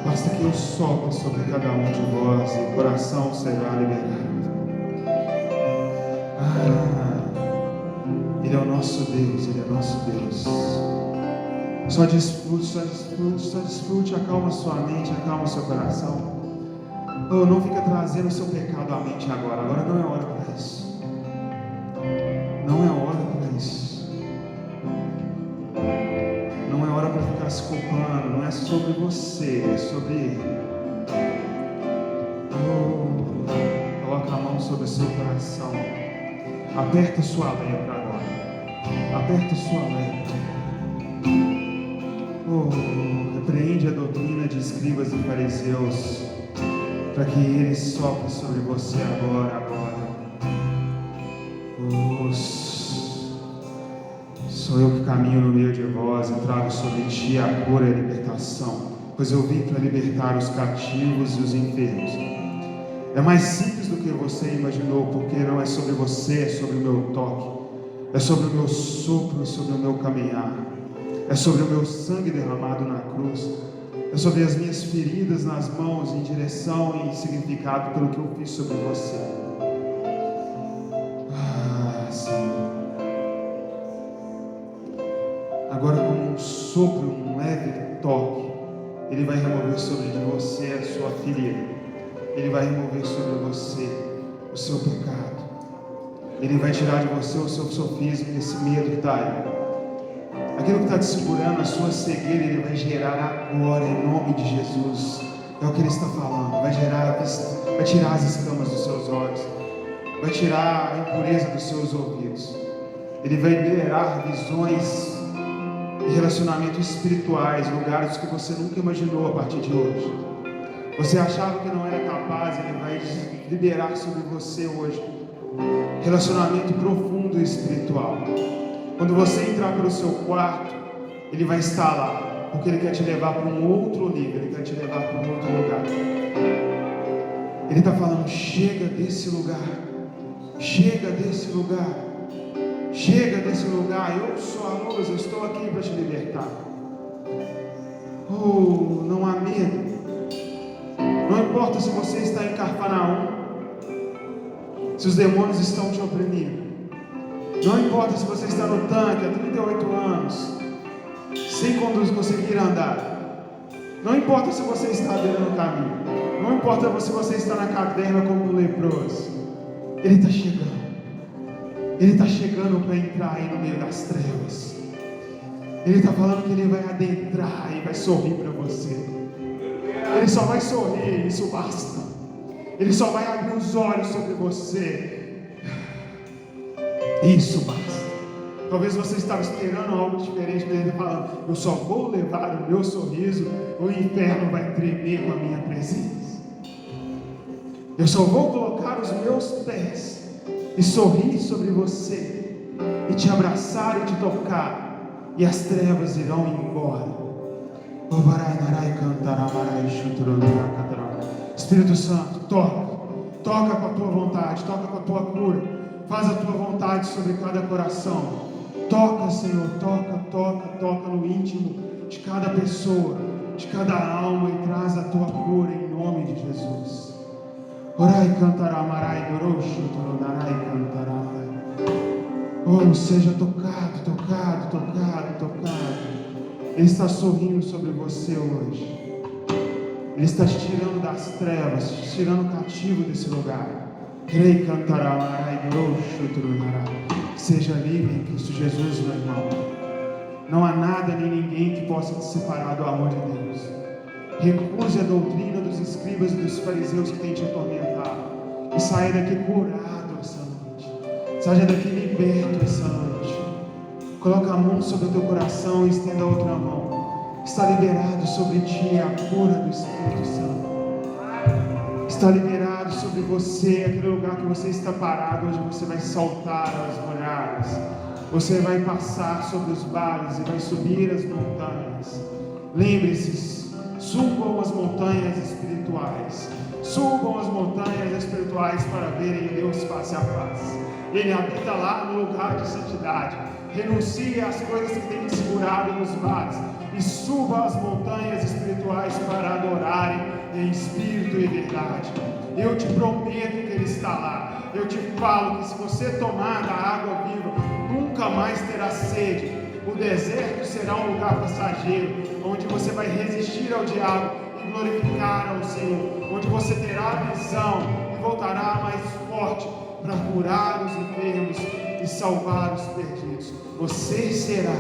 Basta que eu sopre sobre cada um de vós e o coração será liberado. Ele é o nosso Deus, Ele é nosso Deus. Só desfrute, só desfrute, só desfrute. Acalma sua mente, acalma seu coração. Oh, não fica trazendo o seu pecado à mente agora. Agora não é hora para isso. Não é hora para isso. Não é hora para ficar se culpando. Não é sobre você, é sobre Ele. Oh, coloca a mão sobre o seu coração. Aperta sua lepra agora. Aperta sua lepra. Oh, repreende a doutrina de escribas e fariseus, para que eles soprem sobre você agora. Oh, sou eu que caminho no meio de vós e trago sobre ti a cura e a libertação, pois eu vim para libertar os cativos e os enfermos. É mais simples do que você imaginou, porque não é sobre você, é sobre o meu toque, é sobre o meu sopro, é sobre o meu caminhar, é sobre o meu sangue derramado na cruz, é sobre as minhas feridas nas mãos, em direção e significado pelo que eu fiz sobre você. Senhor. Agora, como um sopro, um leve toque, Ele vai remover sobre de você a sua ferida. Ele vai remover sobre você o seu pecado. Ele vai tirar de você o seu sofismo, esse medo que está aí. Aquilo que está te segurando, a sua cegueira, Ele vai gerar agora, em nome de Jesus. É o que Ele está falando. Vai gerar a vista, vai tirar as escamas dos seus olhos, vai tirar a impureza dos seus ouvidos. Ele vai liberar visões e relacionamentos espirituais, lugares que você nunca imaginou a partir de hoje. Você achava que não era capaz, Ele vai liberar sobre você hoje relacionamento profundo e espiritual. Quando você entrar pelo seu quarto, Ele vai estar lá, porque Ele quer te levar para um outro nível, Ele quer te levar para um outro lugar. Ele está falando: chega desse lugar, chega desse lugar, chega desse lugar. Eu sou a luz, eu estou aqui para te libertar. Oh, não há medo. Não importa se você está em Cafarnaum, se os demônios estão te oprimindo. Não importa se você está no tanque há 38 anos, sem conseguir andar. Não importa se você está à beira do caminho. Não importa se você está na caverna como um leproso. Ele está chegando. Ele está chegando para entrar aí no meio das trevas. Ele está falando que Ele vai adentrar e vai sorrir para você. Ele só vai sorrir, isso basta. Ele só vai abrir os olhos sobre você. Isso basta. Talvez você estava esperando algo diferente, mas Ele falando: eu só vou levar o meu sorriso, o inferno vai tremer com a minha presença. Eu só vou colocar os meus pés e sorrir sobre você, e te abraçar e te tocar, e as trevas irão embora. Espírito Santo, toca com a tua vontade, toca com a tua cura. Faz a tua vontade sobre cada coração. Toca, Senhor, toca no íntimo de cada pessoa, de cada alma, e traz a tua cura em nome de Jesus. Orai cantará, marai, dorosho, toronarai cantará. Oh, seja tocado. Ele está sorrindo sobre você hoje. Ele está te tirando das trevas, te tirando cativo desse lugar. Rei cantará, marai, dorosho, toronarai. Seja livre em Cristo Jesus, meu irmão. Não há nada nem ninguém que possa te separar do amor de Deus. Recuse a doutrina dos escribas e dos fariseus que tem te atormentado. E saia daqui curado essa noite. Saia daqui liberto essa noite. Coloca a mão sobre o teu coração e estenda a outra mão. Está liberado sobre ti a cura do Espírito Santo. Está liberado sobre você, aquele lugar que você está parado. Hoje você vai saltar as molhadas. Você vai passar sobre os vales e vai subir as montanhas. Lembre-se, subam as montanhas espirituais. Subam as montanhas espirituais para verem Deus face a face. Ele habita lá no lugar de santidade. Renuncie às coisas que tem te segurado nos vales e suba as montanhas espirituais para adorarem em espírito e verdade. Eu te prometo que Ele está lá. Eu te falo que se você tomar da água viva, nunca mais terá sede. O deserto será um lugar passageiro, onde você vai resistir ao diabo e glorificar ao Senhor, onde você terá visão e voltará mais forte para curar os enfermos e salvar os perdidos. Você será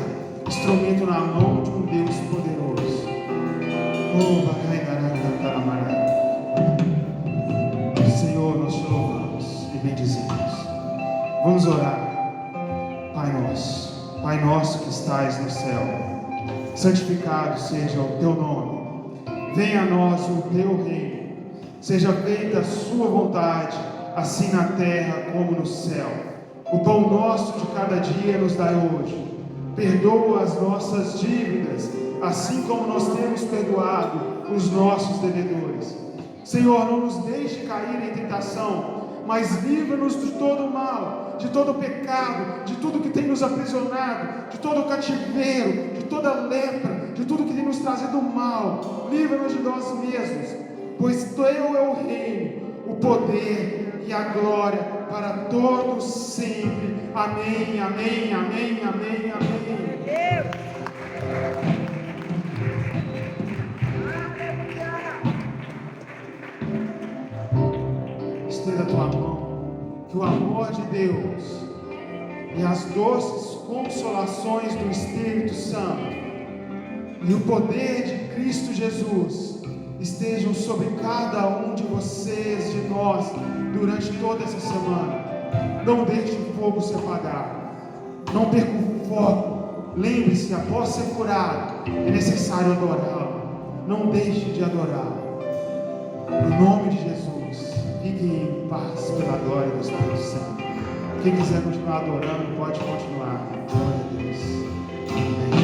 instrumento na mão de um Deus poderoso. Senhor, nós te louvamos e bendizemos. Vamos orar. Pai nosso que estais no céu, santificado seja o teu nome. Venha a nós o teu reino. Seja feita a sua vontade, assim na terra como no céu. O pão nosso de cada dia nos dai hoje. Perdoa as nossas dívidas, assim como nós temos perdoado os nossos devedores. Senhor, não nos deixe cair em tentação, mas livra-nos de todo mal, de todo pecado, de tudo que tem nos aprisionado, de todo cativeiro, de toda lepra, de tudo que tem nos trazido mal. Livra-nos de nós mesmos, pois teu é o reino, o poder e a glória para todos sempre. Amém, amém, amém, amém, amém. Estenda a tua mão, que o amor de Deus e as doces consolações do Espírito Santo e o poder de Cristo Jesus estejam sobre cada um de vocês, de nós, durante toda essa semana. Não deixe o fogo se apagar. Não perca o foco. Lembre-se, após ser curado, é necessário adorá-lo. Não deixe de adorá-lo. Em nome de Jesus, fique em paz pela glória do Espírito Santo. Quem quiser continuar adorando, pode continuar. Glória a Deus. Amém.